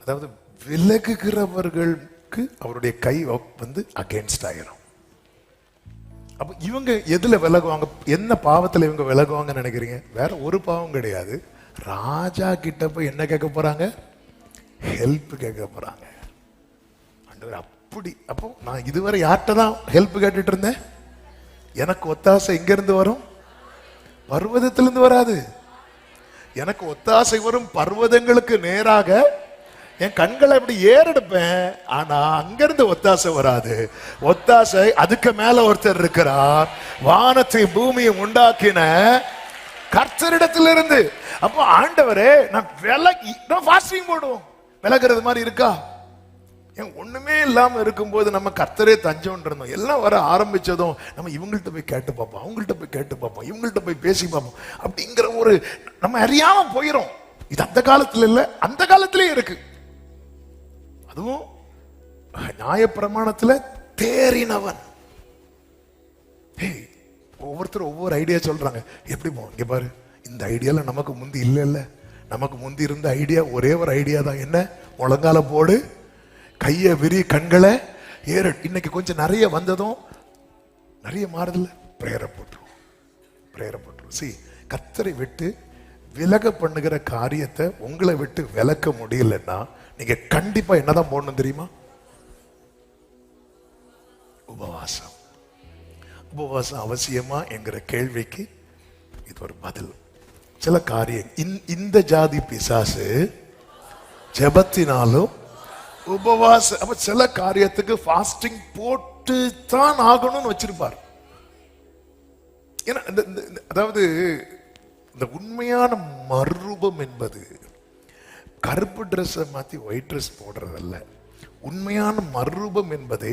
அதாவது விலகுகிறவர்களுக்கு அவருடைய கை வந்து அகேன்ஸ்ட் ஆயிரும். அப்ப இவங்க எதுல விலகுவாங்க? என்ன பாவத்துல இவங்க விலகுவாங்க நினைக்கிறீங்க? வேற ஒரு பாவம் கிடையாது. ராஜா கிட்ட போய் என்ன கேட்க போறாங்க? ஹெல்ப் கேட்க போறாங்க. அப்படி அப்போ நான் இதுவரை யார்கிட்ட தான் ஹெல்ப் கேட்டுட்டு இருந்தேன்? எனக்கு ஒத்தாசை எங்க இருந்து வரும்? பர்வதத்திலிருந்து வராது. எனக்கு ஒத்தாசை வரும் பர்வதங்களுக்கு நேராக என் கண்களை அப்படி ஏறெடுப்பேன். ஆனா அங்கிருந்து ஒத்தாசை வராது. ஒத்தாசை அதுக்கு மேல ஒருத்தர் இருக்கிறார், வானத்தை பூமியை உண்டாக்கின கர்த்தரிடத்திலிருந்து. அப்போ ஆண்டவரே, நான் விலகி ஃபாஸ்டிங் போடுவோம். விலகிறது மாதிரி இருக்கா? ஒண்ணுமே இல்லாம இருக்கும்போது நம்ம கர்த்தரே தஞ்சம் இருந்தோம். எல்லாம் வர ஆரம்பிச்சதும் நம்ம இவங்கள்ட்ட போய் கேட்டு பார்ப்போம், அவங்கள்ட்ட போய் கேட்டு பார்ப்போம், இவங்கள்ட்ட போய் பேசி பார்ப்போம் அப்படிங்கிற ஒரு நம்ம அறியாம போயிரும். இது அந்த காலத்துல இல்ல, அந்த காலத்திலே இருக்கு. அதுவும் நியாயப்பிரமாணத்துல தேறினவன். ஒவ்வொருத்தரும் ஒவ்வொரு ஐடியா சொல்றாங்க. எப்படி இங்க பாரு, இந்த ஐடியால நமக்கு முந்தி இல்ல. நமக்கு முந்தி இருந்த ஐடியா ஒரே ஒரு ஐடியா தான். என்ன? முழங்கால போடு, கையை விரி, கண்களை ஏற. இன்னைக்கு கொஞ்சம் நிறைய வந்ததும் நிறைய மாறுதல். பிரேயரை போட்டுரும். சி, கர்த்தரை விட்டு விலக பண்ணுகிற காரியத்தை உங்களை விட்டு விலக்க முடியலன்னா நீங்க கண்டிப்பா என்னதான் போடணும் தெரியுமா? உபவாசம். உபவாசம் அவசியமா என்கிற கேள்விக்கு இது ஒரு பதில். சில காரியம் இந்த ஜாதி பிசாசு ஜெபத்தினாலும் உபவாசம், அப்ப சில காரியத்துக்கு ஃபாஸ்டிங் போட்டு தான் ஆகணும்னு வச்சிருப்பார். ஏன்னா அதாவது இந்த உண்மையான மறுரூபம் என்பது கருப்பு ட்ரெஸ்ஸை மாத்தி ஒயிட் ட்ரெஸ் போடுறதல்ல. உண்மையான மறுரூபம் என்பது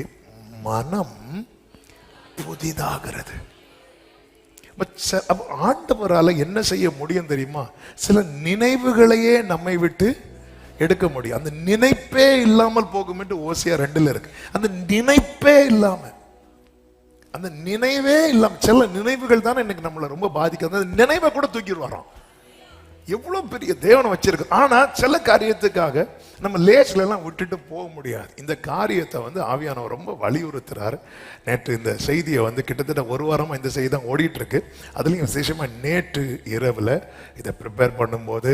மனம் புதிதாகிறது. ஆண்டவரால என்ன செய்ய முடியும் தெரியுமா? சில நினைவுகளையே நம்மை விட்டு எடுக்க முடியும். அந்த நினைப்பே இல்லாமல் போகும் என்று ஓசியா 2 இருக்கு. அந்த நினைப்பே இல்லாம, சில நினைவுகள் தானே இன்னைக்கு நம்மளை ரொம்ப பாதிக்காது. அந்த நினைவை கூட தூக்கிடுவாராம். எவ்வளவு பெரிய தேவனை வச்சிருக்கு. ஆனா சில காரியத்துக்காக நம்ம லேஸ்ல எல்லாம் விட்டுட்டு போக முடியாது. இந்த காரியத்தை வந்து ஆவியானவர் ரொம்ப வலியுறுத்துறாரு. நேற்று இந்த செய்தியை வந்து கிட்டத்தட்ட ஒரு வாரமா இந்த செய்தி தான் ஓடிட்டு இருக்கு. அதுலயும் விசேஷமா நேற்று இரவுல இதை ப்ரிப்பேர் பண்ணும்போது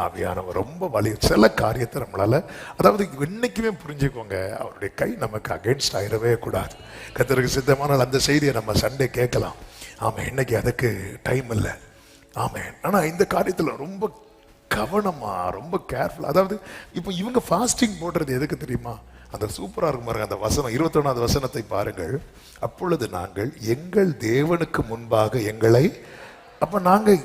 ஆவியானவர் ரொம்ப சில காரியத்தை நம்மளால, அதாவது இன்னைக்குமே புரிஞ்சுக்கோங்க, அவருடைய கை நமக்கு அகேன்ஸ்ட் ஆயிடவே கூடாது. கர்த்தருக்கு சித்தமானால் அந்த செய்தியை நம்ம சண்டே கேட்கலாம். ஆமா, இன்னைக்கு அதுக்கு டைம் இல்லை. ஆமென். ஆனா இந்த காரியத்துல ரொம்ப கவனமா, ரொம்ப கேர்ஃபுல். அதாவது இப்போ இவங்க ஃபாஸ்டிங் போடுறது எதுக்கு தெரியுமா? அந்த சூப்பரா இருக்கும் பாருங்க, அந்த வசனம் 21வது வசனத்தை பாருங்கள். அப்பொழுது நாங்கள் எங்கள் தேவனுக்கு முன்பாக எங்களை, அப்ப நாங்க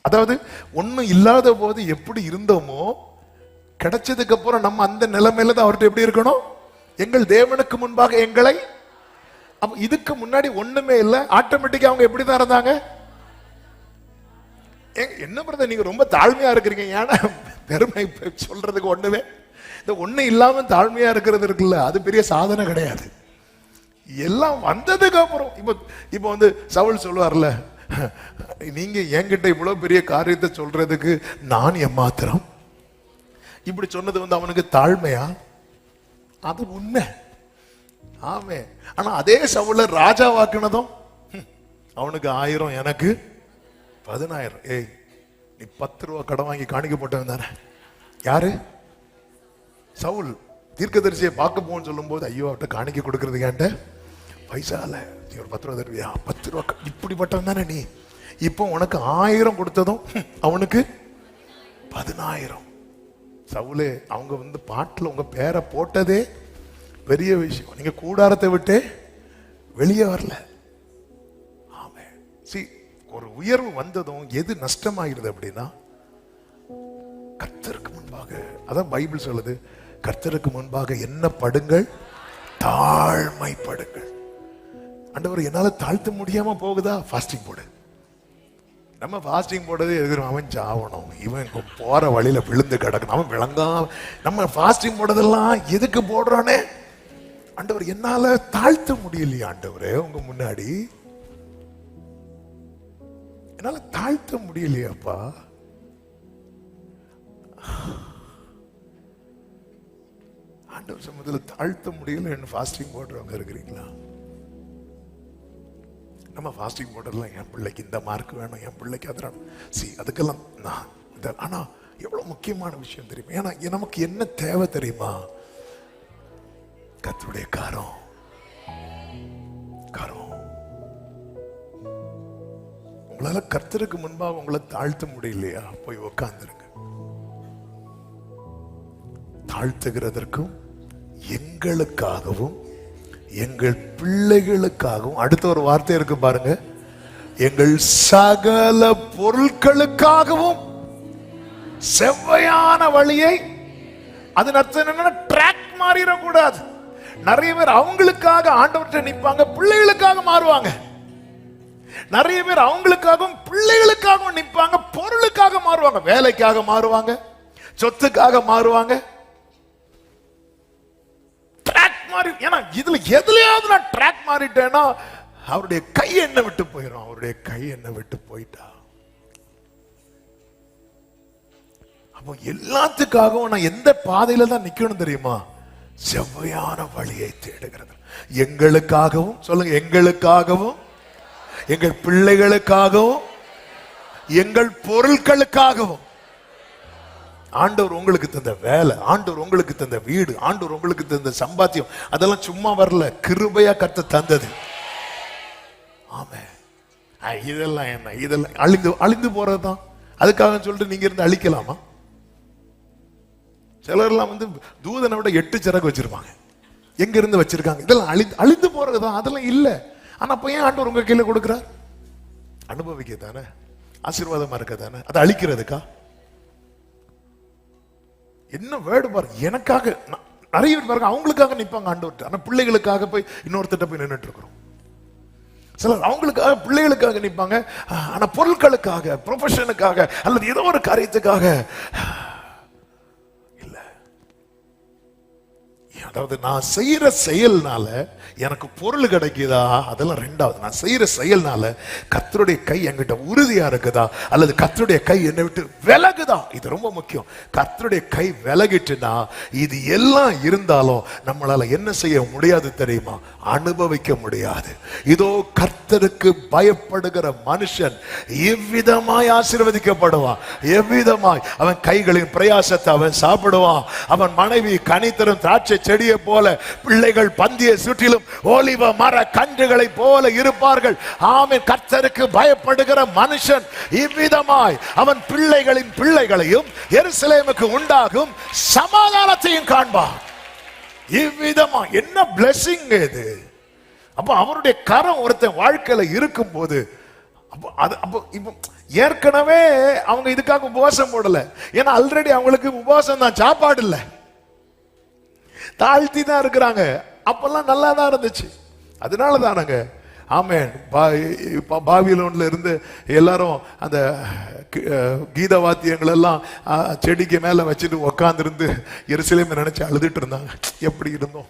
அதாவது ஒண்ணும் இல்லாத போது எப்படி இருந்தோமோ, கிடைச்சதுக்கு அப்புறம் நம்ம அந்த நிலைமையில தான் அவர்கிட்ட எப்படி இருக்கணும்? எங்கள் தேவனுக்கு முன்பாக எங்களை. அப்ப இதுக்கு முன்னாடி ஒண்ணுமே இல்லை, ஆட்டோமேட்டிக்கா அவங்க எப்படிதான் இருந்தாங்க? என்ன பிரதர் நீங்க ரொம்ப தாழ்மையா இருக்கிறீங்க? ஏன்னா பெருமை சொல்றதுக்கு ஒண்ணுமே, இந்த ஒண்ணு இல்லாம தாழ்மையா இருக்கிறது இருக்குல்ல, அது பெரிய சாதனை கிடையாது. எல்லாம் வந்ததுக்கு அப்புறம் இப்ப வந்து சவுல் சொல்லுவார்ல, நீங்க என்கிட்ட இவ்வளவு பெரிய காரியத்தை சொல்றதுக்கு நான் எம்மாத்திரம். இப்படி சொன்னது வந்து அவனுக்கு தாழ்மையா? அது உண்மை. ஆமே. ஆனா அதே சவுல ராஜாவாக்குனதும் அவனுக்கு 1000 எனக்கு 10,000. ஏய், நீ 10 ரூபா கடன் வாங்கி காணிக்க போட்டவன் தானே. யாரு? சவுல். தீர்க்கதரிசியை பார்க்க போன்னு சொல்லும் போது, ஐயோ அவட்ட காணிக்க கொடுக்கறதுக்கு என்கிட்ட பைசா இல்ல, நீ ஒரு 10 ரூபா தருவியா? 10 ரூபா. இப்படிப்பட்டவன் தானே நீ. இப்போ உனக்கு 1000 கொடுத்ததும் அவனுக்கு 10,000. சவுலே, அவங்க வந்து பாட்டுல உங்க பேரை போட்டதே பெரிய விஷயம். நீங்க கூடாரத்தை விட்டு வெளியே வரல. ஆமே. ஒரு உயர்வு வந்ததும் எது நஷ்டமாயிருது அப்படின்னா, கர்த்தருக்கு முன்பாக, அதான் பைபிள் சொல்லுது, கர்த்தருக்கு முன்பாக என்ன படுங்கள்? தாழ்மைப்படுங்கள். ஆண்டவர், என்னால தாழ்த்த முடியாம போகுதா? ஃபாஸ்டிங் போடு. நம்ம ஃபாஸ்டிங் போடுறதே எதிரும், அவன் சாவணும், இவன் போற வழியில விழுந்து கிடக்கணும், அவன் விளங்கா. நம்ம ஃபாஸ்டிங் போடுறதெல்லாம் எதுக்கு போடுறானே? ஆண்டவர் என்னால தாழ்த்த முடியலையா ஆண்டவரே உங்க முன்னாடி? என்னால தாழ்த்த முடியலையாப்பா. ஆண்டவர் சமூகத்தில் தாழ்த்த முடியல என்ன ஃபாஸ்டிங் போடுறவங்க இருக்கிறீங்களா? நம்ம ஃபாஸ்டிங் போடுறதுலாம் என் பிள்ளைக்கு இந்த மார்க் வேணும், என் பிள்ளைக்கு அதெல்லாம் அதுக்கெல்லாம் நான் ஆனா எவ்வளவு முக்கியமான விஷயம் தெரியுமா? ஏன்னா நமக்கு என்ன தேவை தெரியுமா? கர்த்தருடைய காரம். உங்களால கர்த்தருக்கு முன்பாக உங்களை தாழ்த்த முடியலையா? போய் உட்கார்ந்துருங்க. தாழ்த்துகிறதற்கும் எங்களுக்காகவும் எங்கள் பிள்ளைகளுக்காகவும், அடுத்த ஒரு வார்த்தை இருக்கு பாருங்க, எங்கள் சகல பொருட்களுக்காகவும் செவ்வையான வழியை. அதன் அர்த்தம் என்னன்னா ட்ராக் மாறிடக்கூடாது. நிறைய பேர் அவங்களுக்காக ஆண்டவர்கிட்ட நிற்பாங்க, பிள்ளைகளுக்காக மாறுவாங்க. நிறைய பேர் அவங்களுக்காகவும் பிள்ளைகளுக்காகவும் நிற்பாங்க, பொருளுக்காக மாறுவாங்க, வேலைக்காக மாறுவாங்க, சொத்துக்காக மாறுவாங்க. ஏன்னா இதுல எதுலயாவது நான் ட்ராக் மாறிட்டேன்னா அவருடைய கை என்ன விட்டு போயிடும். அவருடைய கை என்ன விட்டு போயிட்டா அப்போ எல்லாத்துக்காகவும் நான் எந்த பாதையில தான் நிக்கணும் தெரியுமா? செவ்வையான வழியை தேடுகிறது. எங்களுக்காகவும் சொல்லுங்க, எங்களுக்காகவும் எங்கள் பிள்ளைகளுக்காகவும் எங்கள் பொருட்களுக்காகவும். ஆண்டவர் உங்களுக்கு தந்த வேலை, ஆண்டவர் உங்களுக்கு தந்த வீடு, ஆண்டவர் உங்களுக்கு தந்த சம்பாத்தியம், அதெல்லாம் சும்மா வரல, கிருபையா கர்த்தர் தந்தது. ஆமென். இதெல்லாம் என்ன? இதெல்லாம் அழிந்து போறதுதான். அதுக்காக சொல்லிட்டு நீங்க இருந்து அழிக்கலாமா? சிலர்லாம் தூதனை விட 8 சிறகு வச்சிருப்பாங்க. எங்க இருந்து வச்சிருக்காங்க? இதெல்லாம் அழிந்து போறதுதான், அதெல்லாம் இல்ல. ஆனா அப்ப ஏன் ஆண்டவர் உங்க கையில கொடுக்கிறார்? அனுபவிக்க தானே, ஆசீர்வாதமா இருக்க தானே, அதை அழிக்கிறதுக்கா? என்ன வேர்டு பாருங்க. எனக்காக நிறைய பேர் பாருங்க, அவங்களுக்காக நிற்பாங்க ஆண்டவர்கிட்ட. ஆனா பிள்ளைகளுக்காக போய் இன்னொருத்திட்ட போய் நின்றுட்டு இருக்கிறோம். சிலர் அவங்களுக்காக பிள்ளைகளுக்காக நிற்பாங்க, ஆனா பொருட்களுக்காக, ப்ரொஃபஷனுக்காக அல்லது ஏதோ ஒரு காரியத்துக்காக இல்ல. அதாவது நான் செய்யற செயல்னால எனக்கு பொருள் கிடைக்குதா, அதெல்லாம் ரெண்டாவது. நான் செய்யற செயல்னால கர்த்தருடைய கை என்கிட்ட உறுதியா இருக்குதா, அல்லது கர்த்தருடைய கை என்னை விட்டு விலகுதா? இது ரொம்ப முக்கியம். கர்த்தருடைய கை விலகிட்டுனா இது எல்லாம் இருந்தாலும் நம்மளால என்ன செய்ய முடியாது தெரியுமா? அனுபவிக்க முடியாது. இதோ கர்த்தருக்கு பயப்படுகிற மனுஷன் எவ்விதமாய் ஆசீர்வதிக்கப்படுவான். எவ்விதமாய் அவன் கைகளின் பிரயாசத்தை அவன் சாப்பிடுவான். அவன் மனைவி கனித்தரும் திராட்சை செடியை போல, பிள்ளைகள் பந்தியை சுற்றிலும் ஒலிவ மர கன்றுகளை போல இருப்பார்கள். ஆமென். கர்த்தருக்கு பயப்படுகிற மனுஷன் இவ்விதமாய் அவன் பிள்ளைகளின் பிள்ளைகளையும் எருசலேமுக்கு உண்டாகும் சமாதானத்தையும் காண்பான். இவ்விதமா என்ன பிளெஸிங் இது! அப்ப அவருடைய கரம் ஒருத்தன் வாழ்க்கையில இருக்கும் போது, ஏற்கனவே அவங்க இதுக்காக உபவாசம் போடல. ஏன்னா ஆல்ரெடி அவங்களுக்கு உபவாசம் தான், சாப்பாடு இல்ல, தாழ்த்தி தான் இருக்கிறாங்க. அப்பெல்லாம் நல்லா தான் இருந்துச்சு. அதனால தானங்க ஆமென் பாபிலோன்ல இருந்து எல்லாரும் அந்த கீத வாத்தியங்கள் எல்லாம் செடிக்கு மேல வச்சுட்டு உக்காந்துருந்து எருசலேமை நினைச்சு அழுதுட்டு இருந்தாங்க. எப்படி இருந்தோம்.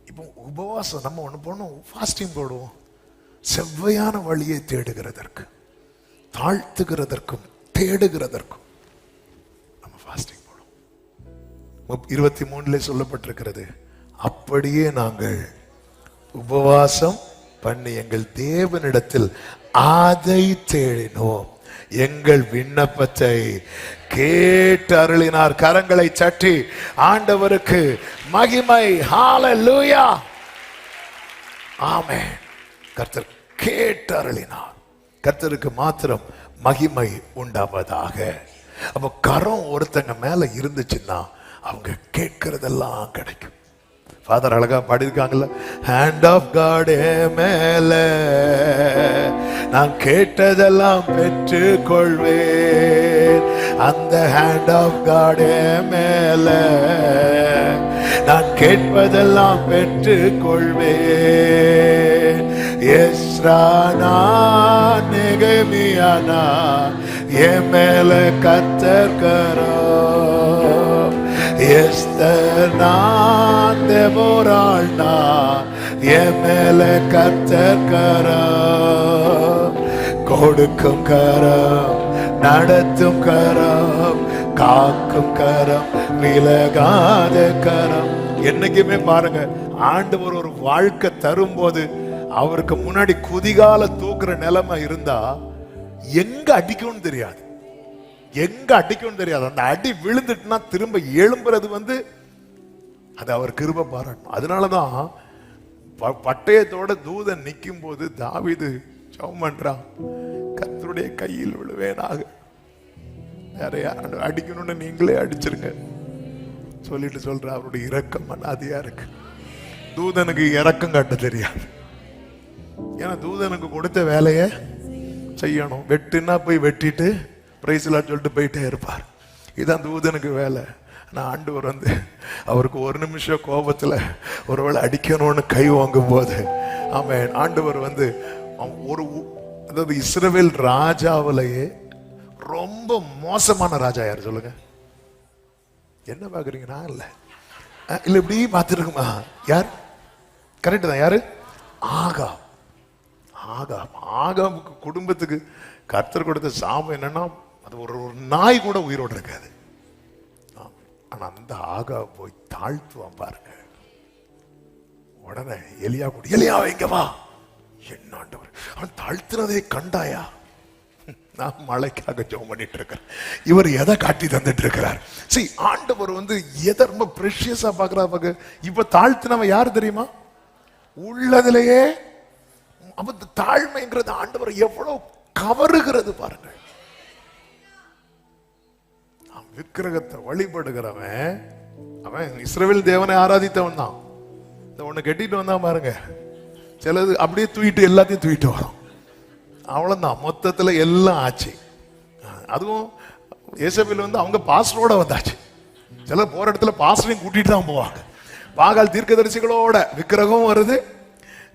இப்போ உபவாசம் நம்ம ஒண்ணு போனோம், ஃபாஸ்டிங் போடுவோம். செவ்வையான வழியை தேடுகிறதற்கு, தாழ்த்துகிறதற்கும் தேடுகிறதற்கும் நம்ம ஃபாஸ்டிங் 23 சொல்லப்பட்டிருக்கிறது. அப்படியே நாங்கள் உபவாசம் பண்ணி எங்கள் தேவனிடத்தில் அதை தேடினோம், எங்கள் விண்ணப்பத்தை கேட்டு அருளினார். கரங்களை சட்டி ஆண்டவருக்கு மகிமை. ஹalleluya. ஆமென். கர்த்தர் கேட்டு அருளினார். கர்த்தருக்கு மாத்திரம் மகிமை உண்டாவதாக. அப்ப கரம் ஒருத்தங்க மேல இருந்துச்சுன்னா அவங்க கேட்கறதெல்லாம் கிடைக்கும். ஃபாதர் அழகா பாடியிருக்காங்கல்ல, ஹேண்ட் ஆஃப் காட் மேல நான் கேட்டதெல்லாம் பெற்று கொள்வேன். அந்த ஹேண்ட் ஆஃப் காட் மேல நான் கேட்பதெல்லாம் பெற்று கொள்வேன். எஸ்ரானா நெகமியானா என் மேல கர்த்தர் கரம், எஸ்தர்னா தெபோராள்னா என் மேல கர்த்தர் கரம், கொடுக்கும் கரம், நடத்தும் கரம், காக்கும் கரம், விலகாத கரம். என்னைக்குமே பாருங்க, ஆண்டவர் ஒரு வாழ்க்கை தரும்போது அவருக்கு முன்னாடி குதிகால தூக்குற நிலைமை இருந்தா எங்க அடிக்கும்னு தெரியாது, எங்க அடிக்கும்னு தெரியாது. அந்த அடி விழுந்துட்டுனா திரும்ப எழும்புறது அது அவர் கிருபை பாராட்டணும். அதனாலதான் பட்டயத்தோட தூதன் நிற்கும் போது தாவீது ஜெபம் பண்றான், கர்த்தருடைய கையில் விழுவேனாக, நிறைய அடிக்கணும்னு நீங்களே அடிச்சிருங்க சொல்லிட்டு சொல்ற. அவருடைய இரக்கம் அனாதியா இருக்கு. தூதனுக்கு இரக்கம் காட்ட தெரியாது, ஏன்னா தூதனுக்கு கொடுத்த வேலையை செய்யணும். வெட்டுனா போய் வெட்டிட்டு பிரைஸ்லாம் சொல்லிட்டு போயிட்டே இருப்பார். இதுதான் தூதனுக்கு வேலை. நான் ஆண்டவர் அவருக்கு ஒரு நிமிஷம் கோபத்துல ஒருவேளை அடிக்கணும்னு கை வாங்கும் போது ஆமென், ஆண்டவர் ஒரு அதாவது இஸ்ரவேல் ராஜாவிலேயே ரொம்ப மோசமான ராஜா யாரு சொல்லுங்க? என்ன பாக்குறீங்க? நான் இல்ல இப்படி பார்த்துருக்குமா? யார்? கரெக்ட் தான். யாரு? ஆகா. ஆகாவுக்கு குடும்பத்துக்கு கர்த்தர் கொடுத்த சாபம் என்னன்னா, அது ஒரு நாய் கூட உயிரோடு இருக்காது. ஆனா அந்த ஆகா போய் தாழ்த்துவான் பாருங்க. உடனே எலியா கூட, எலியா இங்க வா, என்ன ஆண்டவர் அவன் தாழ்த்துறதை கண்டாயா? நான் மழைக்காக ஜெபம் பண்ணிட்டு இருக்கிறேன், இவர் எதை காட்டி தந்துட்டு இருக்கிறார். சரி, ஆண்டவர் எதை ரொம்ப பிரஷியஸா பாக்குறாரு. இப்ப தாழ்த்தினவன் யாரு தெரியுமா? உள்ளதிலேயே தாழ்மைங்கிறது ஆண்டவர் எவ்வளவு கவருகிறது பாருங்க. விக்கிரகத்தை வழிபடுகிறவன் அவன் இஸ்ரவேல் தேவனை ஆராதித்தவன் தான். இந்த ஒண்ணு கட்டிட்டு வந்தான் பாருங்க, சிலது அப்படியே தூக்கிட்டு எல்லாத்தையும் தூக்கிட்டு வரும். அவ்வளவுதான், மொத்தத்துல எல்லாம் ஆச்சு. அதுவும் ஏசபேல் அவங்க பாஸ்டரோட வந்தாச்சு. சில போற இடத்துல பாஸ்டரையும் கூட்டிட்டு தான் போவாங்க. பாகால் தீர்க்கதரிசிகளோட விக்கிரகம் வருது,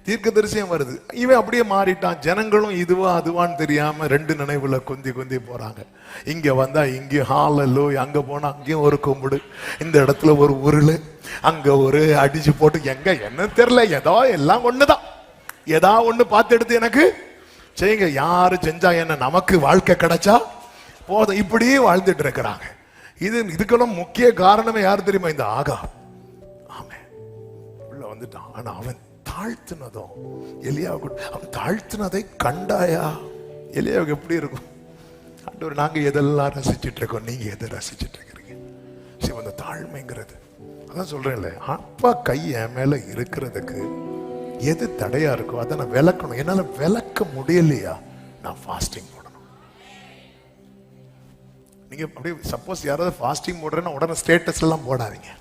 தீர்க்கதரிசியும் வருது. இவன் அப்படியே மாறிட்டான். ஜனங்களும் இதுவா அதுவான்னு தெரியாம ரெண்டு நினைவுல கொந்தி போறாங்க. இங்க வந்தா இங்க ஹalleluya, அங்க போனா அங்கேயும் ஒரு கும்பிடு, இந்த இடத்துல ஒரு உருளு, அங்க ஒரு அடிச்சு போட்டு, எங்க என்ன தெரியல, ஏதோ எல்லாம் ஒண்ணுதான், ஏதா ஒண்ணு பார்த்து எடுத்து எனக்கு செய்யுங்க. யாரு செஞ்சா என்ன, நமக்கு வாழ்க்கை கிடைச்சா போதும், இப்படியே வாழ்ந்துட்டு இருக்கிறாங்க. இதுக்கெல்லாம் முக்கிய காரணமே யாரு தெரியுமா? இந்த ஆகா. ஆமே, உள்ள வந்துட்டான். ஆனா அவன் தாழ்த்தினதும் எலியாவுக்கு, அவன் தாழ்த்தினதை கண்டாயா? எலியாவுக்கு எப்படி இருக்கும்? ஆண்டவர், நாங்க எதெல்லாம் ரசிச்சுட்டு இருக்கோம், நீங்க எதை ரசிச்சுட்டு இருக்கிறீங்க? சரி, அந்த தாழ்மைங்கிறது அதான் சொல்றேன்ல, அப்பா கை என் மேல இருக்கிறதுக்கு எது தடையா இருக்கோ அதை நான் விளக்கணும். என்னால விளக்க முடியலையா, நான் ஃபாஸ்டிங் போடணும். நீங்க அப்படியே சப்போஸ் யாராவது ஃபாஸ்டிங் போடுறேன்னா உடனே ஸ்டேட்டஸ் எல்லாம் போடாதீங்க,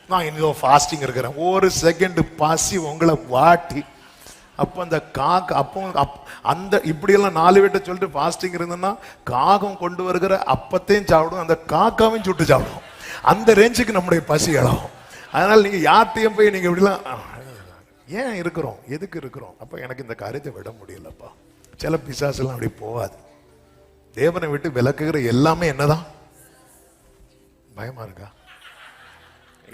நான் இன்னும் ஃபாஸ்டிங் இருக்கிறேன். ஒரு செகண்ட் பசி உங்களை வாட்டி, அப்போ அந்த அப்போ அந்த இப்படியெல்லாம் 4 வீட்டை சொல்லிட்டு ஃபாஸ்டிங் இருந்ததுன்னா காகம் கொண்டு வருகிற அப்பத்தையும் சாப்பிடும், அந்த காக்காவையும் சுட்டு சாப்பிடும். அந்த ரேஞ்சுக்கு நம்முடைய பசி இழகும். அதனால நீங்க யார்ட்டையும் போய் நீங்க இப்படிலாம் ஏன் இருக்கிறோம், எதுக்கு இருக்கிறோம்? அப்ப எனக்கு இந்த காரியத்தை விட முடியலப்பா. சில பிசாசெல்லாம் அப்படி போகாது. தேவனை விட்டு விலக்குகிற எல்லாமே என்னதான்? பயமா இருக்கா?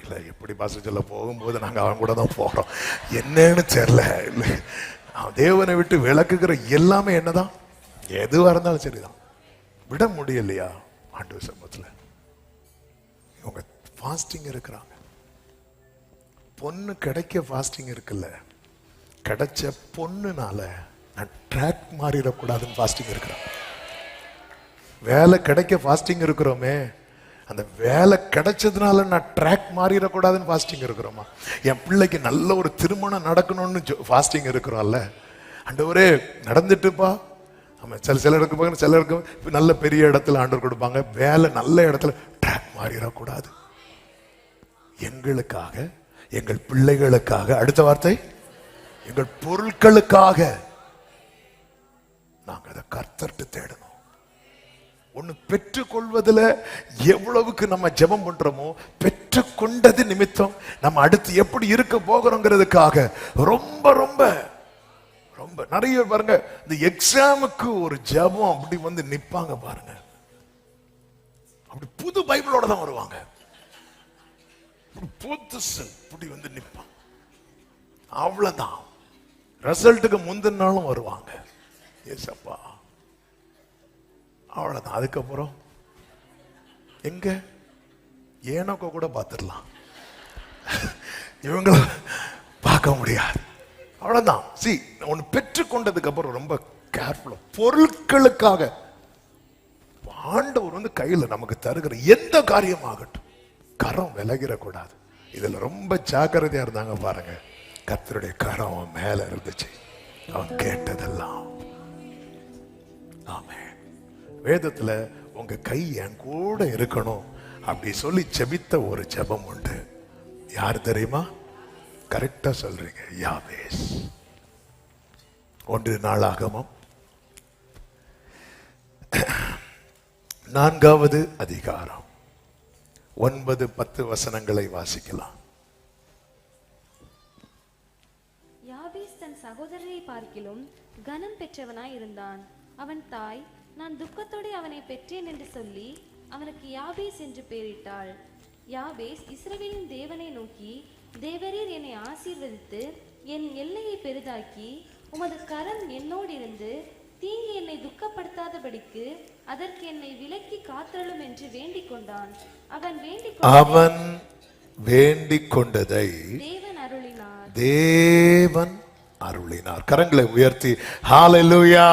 இல்ல, எப்படி பாச சொல்ல போகும்போது நாங்க அவன் கூட தான் போறோம், என்னன்னு தெரியல. இல்லை, தேவனை விட்டு விளக்குகிற எல்லாமே என்னதான்? எதுவா இருந்தாலும் சரிதான், விட முடியலையா ஆண்டவர் சமூகத்துல? இவங்க ஃபாஸ்டிங் இருக்கிறாங்க. பொண்ணு கிடைக்க ஃபாஸ்டிங் இருக்குல்ல, கிடைச்ச பொண்ணுனால நான் ட்ராக் மாறிடக்கூடாதுன்னு ஃபாஸ்டிங் இருக்கிறேன். வேலை கிடைக்க ஃபாஸ்டிங் இருக்கிறோமே, அந்த வேலை கிடைச்சதுனால நான் ட்ராக் மாறிடக்கூடாதுன்னு ஃபாஸ்டிங் இருக்கிறோமா? என் பிள்ளைக்கு நல்ல ஒரு திருமணம் நடக்கணும்னு ஃபாஸ்டிங் இருக்கிறோம்ல. ஆண்டவரே நடந்துட்டுப்பா. ஆமாம், சிலருக்கு பார்க்க சிலருக்கு நல்ல பெரிய இடத்துல ஆண்டவர் கொடுப்பாங்க, வேலை நல்ல இடத்துல ட்ராக் மாறிடக்கூடாது. எங்களுக்காக, எங்கள் பிள்ளைகளுக்காக, அடுத்த வார்த்தை எங்கள் பொருட்களுக்காக நாங்கள் அதை கர்த்தர்ட்டு தேடணும். ஒண்ணு பெற்றுக்கொள்வதில் எவ்வளவுக்கு நம்ம ஜெபம் பண்றோமோ, பெற்றுக்கொண்டது நிமித்தம் நம்ம அடுத்து எப்படி இருக்க போகிறோங்கிறதுக்காக ரொம்ப ரொம்ப ரொம்ப நிறைய பாருங்க, இந்த எக்ஸாமுக்கு ஒரு ஜெபம் அப்படி வந்து நிப்பாங்க பாருங்க. அப்படி புது பைபிளோட தான் வருவாங்க. புதுசு இப்படி வந்து நிப்பாங்க. அவ்வளவுதான். ரிசல்ட்டுக்கு முந்தின நாளும் வருவாங்க. ஏசப்பா, அவ்வளவுதான். அதுக்கப்புறம் எங்க ஏனோக்க கூட பார்த்துடலாம், இவங்கள பார்க்க முடியாது. அவ்வளவுதான். ஒன்னு பெற்றுக்கொண்டதுக்கு அப்புறம் ரொம்ப கேர்ஃபுல்லா, பொருட்களுக்காக ஆண்டவர் வந்து கையில நமக்கு தருகிற எந்த காரியமாகட்டும் கரம் விலகிடக்கூடாது. இதுல ரொம்ப ஜாக்கிரதையா இருந்தாங்க பாருங்க. கர்த்தருடைய கரம் அவன் மேல இருந்துச்சு, அவன் கேட்டதெல்லாம். ஆமென். வேதத்துல உங்க கை என் கூட இருக்கணும் அப்படி சொல்லி ஜெபித்த ஒரு ஜெபம் உண்டு. யார் தெரியுமா? கரெக்டா சொல்றீங்க, யாபேஸ். 1 நாளாகமம் 4வது அதிகாரம் 9-10 வசனங்களை வாசிக்கலாம். யாபேஸ் தன் சகோதரரை பார்க்கிலும் கனம் பெற்றவனாய் இருந்தான். அவன் தாய், நான் துக்கத்தோடு அவனை பெற்றேன் என்று சொல்லி அவனுக்கு யாபேஸ் என்று பெயரிட்டாள். யாபேஸ் இஸ்ரவேலின் தேவனை நோக்கி, தேவரீர் என்னை ஆசீர்வதித்து என் எல்லையை பெரிதாக்கி உமது கரம் என்னோடு இருந்து தீங்கு என்னை துக்கப்படுத்தாதபடிக்கு அதற்கு என்னை விலக்கி காத்தருளும் என்று வேண்டிக் கொண்டான். அவன் வேண்டிக் கொண்டதை தேவன் அருளினார். கரங்களை உயர்த்தி ஹalleluya,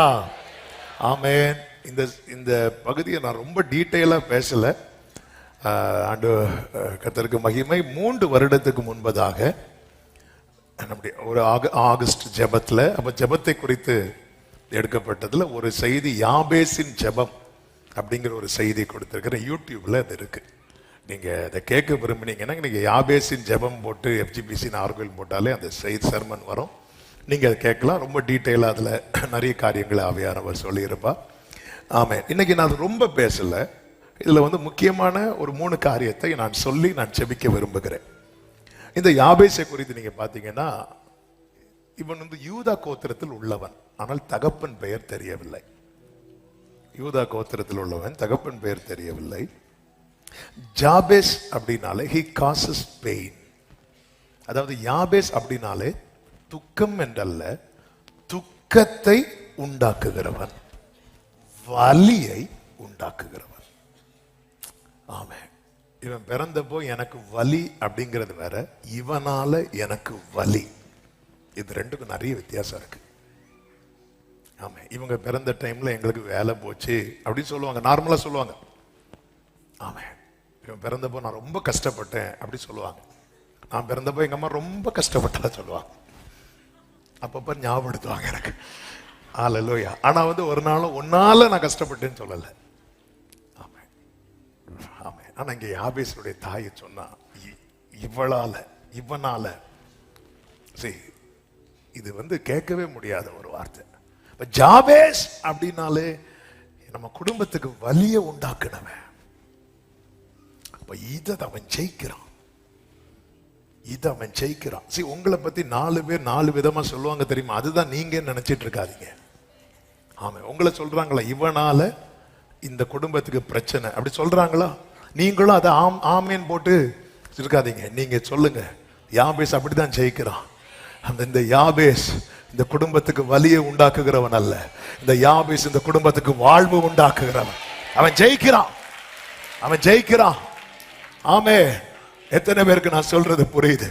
ஆமென். இந்த பகுதியை நான் ரொம்ப டீட்டெயிலா பேசல. ஆண்டு கர்த்தருக்கு மகிமை. 3 வருடத்துக்கு முன்பதாக நம்முடைய ஒரு ஆகஸ்ட் ஜெபத்துல, அப்ப ஜெபத்தை குறித்து எடுக்கப்பட்டதுல ஒரு செய்தி, யாபேசின் ஜெபம் அப்படிங்கிற ஒரு செய்தி கொடுத்திருக்கிறேன். யூடியூப்ல அது இருக்கு. நீங்க அதை கேட்க விரும்பினீங்கன்னா நீங்க யாபேசின் ஜெபம் போட்டு FGBC ஆர்கல் போட்டாலே அந்த செய்தி சர்மன் வரும். நீங்க அதை கேட்கலாம். ரொம்ப டீட்டெயிலா அதுல நிறைய காரியங்களை ஆவியானவர் சொல்லியிருப்பா. ஆமென். இன்னைக்கு நான் ரொம்ப பேசல. இதுல வந்து முக்கியமான ஒரு 3 காரியத்தை நான் சொல்லி நான் செபிக்க விரும்புகிறேன். இந்த யாபேசை குறித்து நீங்க பாத்தீங்கன்னா, இவன் வந்து யூதா கோத்திரத்தில் உள்ளவன், ஆனால் தகப்பன் பெயர் தெரியவில்லை. யூதா கோத்திரத்தில் உள்ளவன், தகப்பன் பெயர் தெரியவில்லை. ஜாபேஸ் அப்படின்னாலே he causes pain. அதாவது யாபேஸ் அப்படின்னாலே துக்கம் என்றல்ல, துக்கத்தை உண்டாக்குகிறவன், வலியை உண்டாக்குகிறவன். ஆமென். இவன் பிறந்தப்போ எனக்கு வலி அப்படிங்கிறது வேற, இவனால எனக்கு வலி, இது ரெண்டுக்கும் நிறைய வித்தியாசம் இருக்கு. ஆமென். இவங்க பிறந்த டைம்ல எங்களுக்கு வேலை போச்சு அப்படின்னு சொல்லுவாங்க, நார்மலா சொல்லுவாங்க. ஆமென். இவன் பிறந்தப்போ நான் ரொம்ப கஷ்டப்பட்டேன் அப்படி சொல்லுவாங்க. நான் பிறந்தப்போ எங்க அம்மா ரொம்ப கஷ்டப்பட்டதா சொல்லுவாங்க. அப்பப்ப ஞாபகப்படுத்துவாங்க எனக்கு. ஹalleluya. ஆனா வந்து ஒரு நாளும் உன்னால நான் கஷ்டப்பட்டேன்னு சொல்லல. ஆமென். ஆமென். ஆனா இங்க யாபேசுடைய தாயை சொன்னா, இவனால இது வந்து கேட்கவே முடியாத ஒரு வார்த்தை. ஜாபேஸ் அப்படின்னாலே நம்ம குடும்பத்துக்கு வலிய உண்டாக்குனவன். அப்ப இதை அவன் ஜெயிக்கிறான், உங்களை பத்தி 4 பேர் 4 விதமா சொல்லுவாங்க தெரியுமா? அதுதான் நீங்க நினைச்சிட்டு இருக்காதீங்க. ஆமா, உங்களை சொல்றாங்களா இவனால இந்த குடும்பத்துக்கு பிரச்சனை அப்படி சொல்றாங்களா? நீங்களும் அதை ஆமேன் போட்டு இருக்காதீங்க. நீங்க சொல்லுங்க, யாபேஸ் அப்படிதான் ஜெயிக்கிறான். இந்த யாபேஸ் இந்த குடும்பத்துக்கு வலியை உண்டாக்குகிறவன் அல்ல, இந்த யாபேஸ் இந்த குடும்பத்துக்கு வாழ்வு உண்டாக்குகிறவன். அவன் ஜெயிக்கிறான். ஆமே. எத்தனை பேருக்கு நான் சொல்றது புரியுது?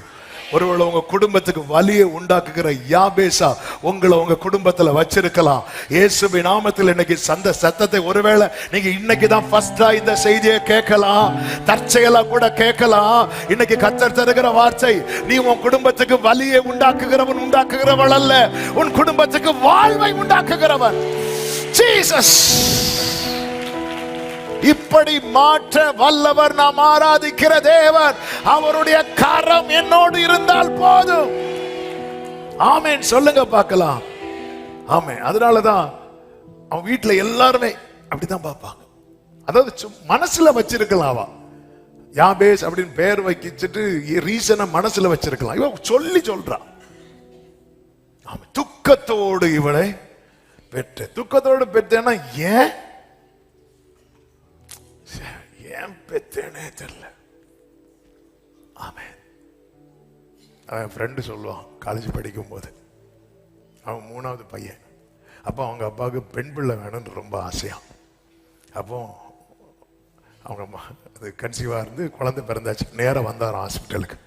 ஒருவேளை உங்க குடும்பத்துக்கு வலியை உண்டாக்குகிற யாபேசா உங்களை உங்க குடும்பத்துல வச்சிருக்கலாம். இயேசுவின் நாமத்தில் இன்னைக்கு சத்தத்தை ஒருவேளை நீங்க இன்னைக்கு தான் ஃபர்ஸ்டா இந்த செய்தியை கேட்கலாம், தற்செயலா கூட கேட்கலாம். இன்னைக்கு கர்த்தர் தருகிற வார்த்தை, நீ உன் குடும்பத்துக்கு வலியை உண்டாக்குகிறவள் அல்ல, உன் குடும்பத்துக்கு வாழ்வை உண்டாக்குகிறவன் ஜீசஸ். இப்படி மாற்ற வல்லவர் நாம் ஆராதிக்கிற தேவன். அவருடைய கரம் என்னோடு இருந்தால் போதும். ஆமென். சொல்லுங்க பார்க்கலாம். ஆமென். அதனாலதான் அவன் வீட்டுல எல்லாருமே அப்படிதான் பார்ப்பாங்க. அதாவது மனசுல வச்சிருக்கலாம், யாபேஸ் அப்படின்னு பெயர் வைக்கிட்டு ரீசனை மனசுல வச்சிருக்கலாம். இவன் சொல்றான். துக்கத்தோடு இவளை பெற்ற. துக்கத்தோடு பெற்றேன்னா ஏன் ஏன் பெற்றேனே தெரியல. ஆமென். அவன் ஃப்ரெண்டு சொல்லுவான், காலேஜ் படிக்கும் போது அவன் 3வது பையன். அப்போ அவங்க அப்பாவுக்கு பெண் பிள்ளை வேணும்னு ரொம்ப ஆசையான். அப்போ அவங்க அது கன்சீவாக இருந்து குழந்தை பிறந்தாச்சு. நேராக வந்தாராம் ஹாஸ்பிட்டலுக்கு.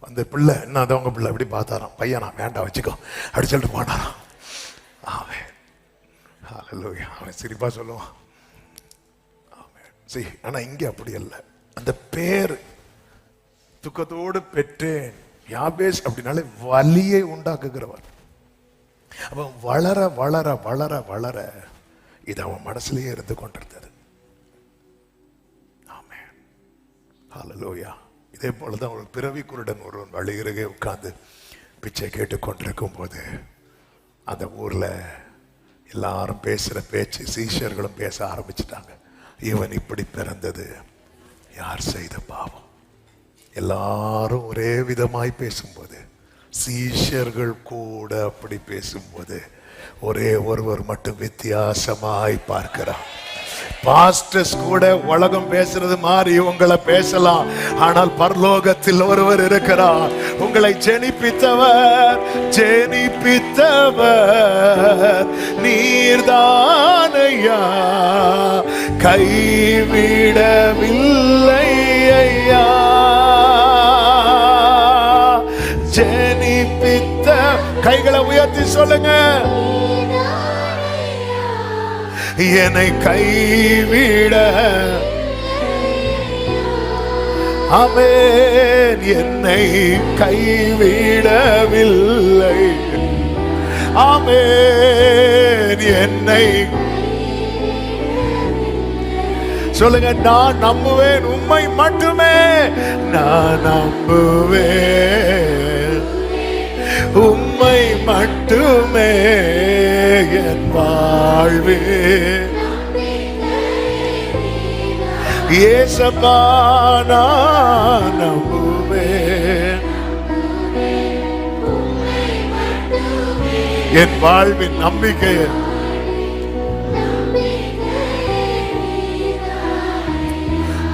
அந்த பிள்ளை என்ன அதை அவங்க பிள்ளை அப்படி பார்த்தாராம். பையன் நான் வேண்டாம் வச்சுக்கோ அப்படி சொல்லிட்டு போனாராம். அவன் ஹல்லேலூயா. அவன் சிரிப்பா சொல்லுவான். சரி, ஆனா இங்க அப்படி அல்ல. அந்த பேர் துக்கத்தோடு பெற்றேன் யாபேஸ் அப்படின்னாலே வலியை உண்டாக்குகிறவர். அவன் வளர வளர வளர வளர இது அவன் மனசுலயே இருந்து கொண்டிருந்தது. ஆமென். ஹல்லேலூயா. இதே போலதான் ஒரு பிறவி குருடன் ஒருவன் வழியருகே உட்கார்ந்து பிச்சை கேட்டு கொண்டிருக்கும் போது அந்த ஊர்ல எல்லாரும் பேசுற பேச்சு சீஷர்களும் பேச ஆரம்பிச்சிட்டாங்க. இவன் இப்படி பிறந்தது யார் செய்த பாவம்? எல்லாரும் ஒரே விதமாய் பேசும்போது, சீஷர்கள் கூட அப்படி பேசும்போது, ஒரே ஒருவர் மட்டும் வித்தியாசமாய் பார்க்கிறார். பாஸ்டர்ஸ் கூட உலகம் பேசுறது மாதிரி உங்களை பேசலாம், ஆனால் பரலோகத்தில் ஒருவர் இருக்கிறார். உங்களை ஜெனிப்பித்தவர் நீர்தானையா, கைவிடவில்லை ஐயா. ஜெனிப்பித்த கைகளை உயர்த்தி சொல்லுங்க. என்னை கைவிட, ஆமென், என்னை கைவிடவில்லை. ஆமென், என்னை சொல்லுங்க. நான் நம்புவேன் உம்மை மட்டுமே, நான் நம்புவேன் உம்மை மட்டுமே என் வாழ்வே. ஏசப்பா நான் நம்புவேன் என் வாழ்வின் நம்பிக்கை.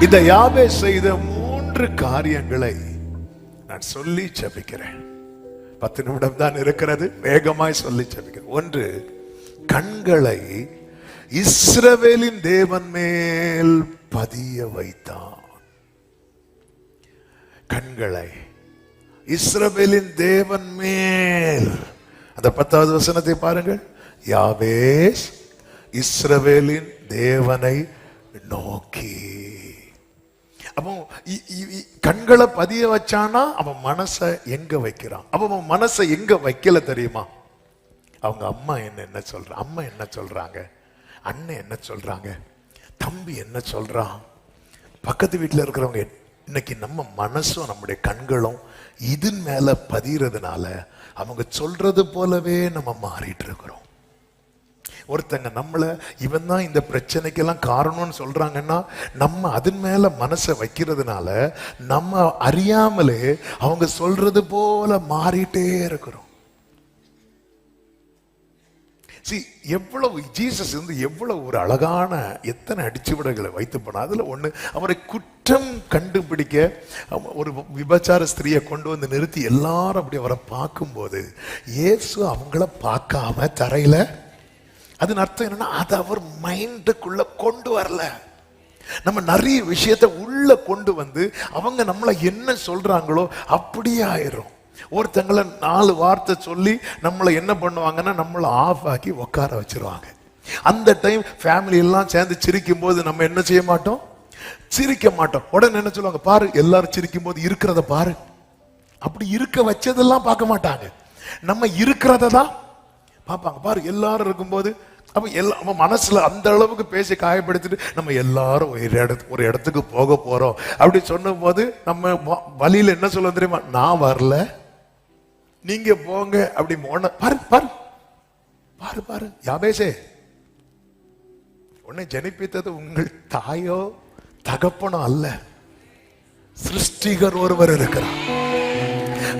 இந்த யாவே செய்த 3 காரியங்களை நான் சொல்லி ஜெபிக்கிறேன். 10 நிமிடம் தான் இருக்கிறது, வேகமாய் சொல்லி ஜெபிக்கிறேன். 1, கண்களை இஸ்ரவேலின் தேவன் மேல் பதிய வைத்தான். கண்களை இஸ்ரவேலின் தேவன் மேல். அந்த 10வது வசனத்தை பாருங்கள். யாவேஸ் இஸ்ரவேலின் தேவனை நோக்கி. அப்போ கண்களை பதிய வச்சானா அவன் மனசை எங்க வைக்கிறான்? அப்ப அவன் மனசை எங்க வைக்கல தெரியுமா? அவங்க அம்மா என்ன சொல்றாங்க, அம்மா என்ன சொல்றாங்க, அண்ணன் என்ன சொல்றாங்க, தம்பி என்ன சொல்றான், பக்கத்து வீட்டில் இருக்கிறவங்க. இன்னைக்கு நம்ம மனசும் நம்முடைய கண்களும் இதன் மேல பதிகிறதுனால அவங்க சொல்றது போலவே நம்ம மாறிட்டு இருக்கிறோம். ஒருத்தங்க நம்மள இவன் தான் இந்த பிரச்சனைக்கெல்லாம் காரணம்னு சொல்றாங்கன்னா நம்ம அதன் மேல மனசை வைக்கிறதுனால நம்ம அறியாமலே அவங்க சொல்றது போல மாறிட்டே இருக்கிறோம். எவ்வளவு ஜீசஸ் வந்து எவ்வளவு ஒரு அழகான எத்தனை அடிச்சுவிடைகளை வைத்து போனா. அதுல ஒண்ணு, அவரை குற்றம் கண்டுபிடிக்க ஒரு விபச்சார ஸ்திரியை கொண்டு வந்து நிறுத்தி எல்லாரும் அப்படி அவரை பார்க்கும்போது இயேசு அவங்கள பார்க்காம தரையில, அதன் அர்த்தம் என்னன்னா அது அவர் மைண்டுக்குள்ள கொண்டு வரல. நம்ம நிறைய விஷயத்தை உள்ள கொண்டு வந்து அவங்க நம்மள என்ன சொல்றாங்களோ அப்படியே ஆயிரும். ஒருத்தங்களை 4 வார்த்தை சொல்லி நம்மளை என்ன பண்ணுவாங்கன்னா நம்மளை ஆஃப் ஆக்கி உட்கார வச்சிருவாங்க. அந்த டைம் ஃபேமிலி எல்லாம் சேர்ந்து சிரிக்கும் போது நம்ம என்ன செய்ய மாட்டோம், சிரிக்க மாட்டோம். உடனே என்ன சொல்லுவாங்க, பாரு எல்லாரும் சிரிக்கும் போது இருக்கிறத பாரு. அப்படி இருக்க வச்சதெல்லாம் பார்க்க மாட்டாங்க, நம்ம இருக்கிறத தான் பார்ப்பாங்க. பாரு எல்லாரும் இருக்கும்போது அப்ப எல்லாம் மனசுல அந்த அளவுக்கு பேசி காயப்படுத்திட்டு நம்ம எல்லாரும் ஒரு இடத்துக்கு போக போறோம் அப்படி சொன்ன போது நம்ம வழியில என்ன சொல்ல தெரியுமா, நான் வரல நீங்க போங்க அப்படி போன. பாரு பாரு பாரு பாரு, யாபேசே உன்னை ஜனிப்பித்தது உங்கள் தாயோ தகப்பனோ அல்ல, சிருஷ்டிகர் ஒருவர் இருக்கிறார்.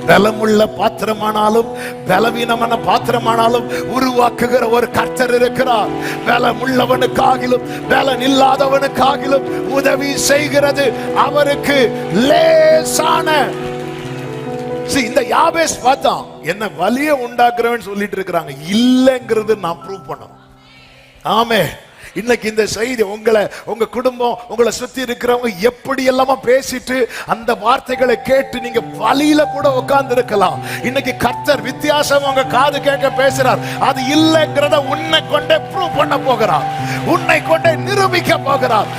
பலமுள்ள பாத்திரமானாலும் பலவீனமான பாத்திரமானாலும் உருவாக்குகிற ஒரு கர்த்தர் இருக்கிறார். பலமுள்ளவனுக்காகிலும் பலன் இல்லாதவனுக்காகிலும் உதவி செய்கிறது அவருக்கு லேசான. இந்த யாபேஸ் பார்த்தா என்ன வலிய உண்டாக்குறவன் சொல்லிட்டு இருக்கிறாங்க, இல்லைங்கிறது நான் ப்ரூவ் பண்ணணும். ஆமே. இன்னைக்கு இந்த செய்தி உங்களை, உங்க குடும்பம், உங்களை சுத்தி இருக்கிறவங்க எப்படி எல்லாமா பேசிட்டு அந்த வார்த்தைகளை கேட்டு நீங்க வலியில கூட உட்கார்ந்து இருக்கலாம். இன்னைக்கு கர்த்தர் வித்தியாசம் உங்க காது கேட்க பேசுறார். அது இல்லைங்கிறத உன்னை கொண்டே ப்ரூவ் பண்ண போகிறார், உன்னை கொண்டே நிரூபிக்க போகிறார்.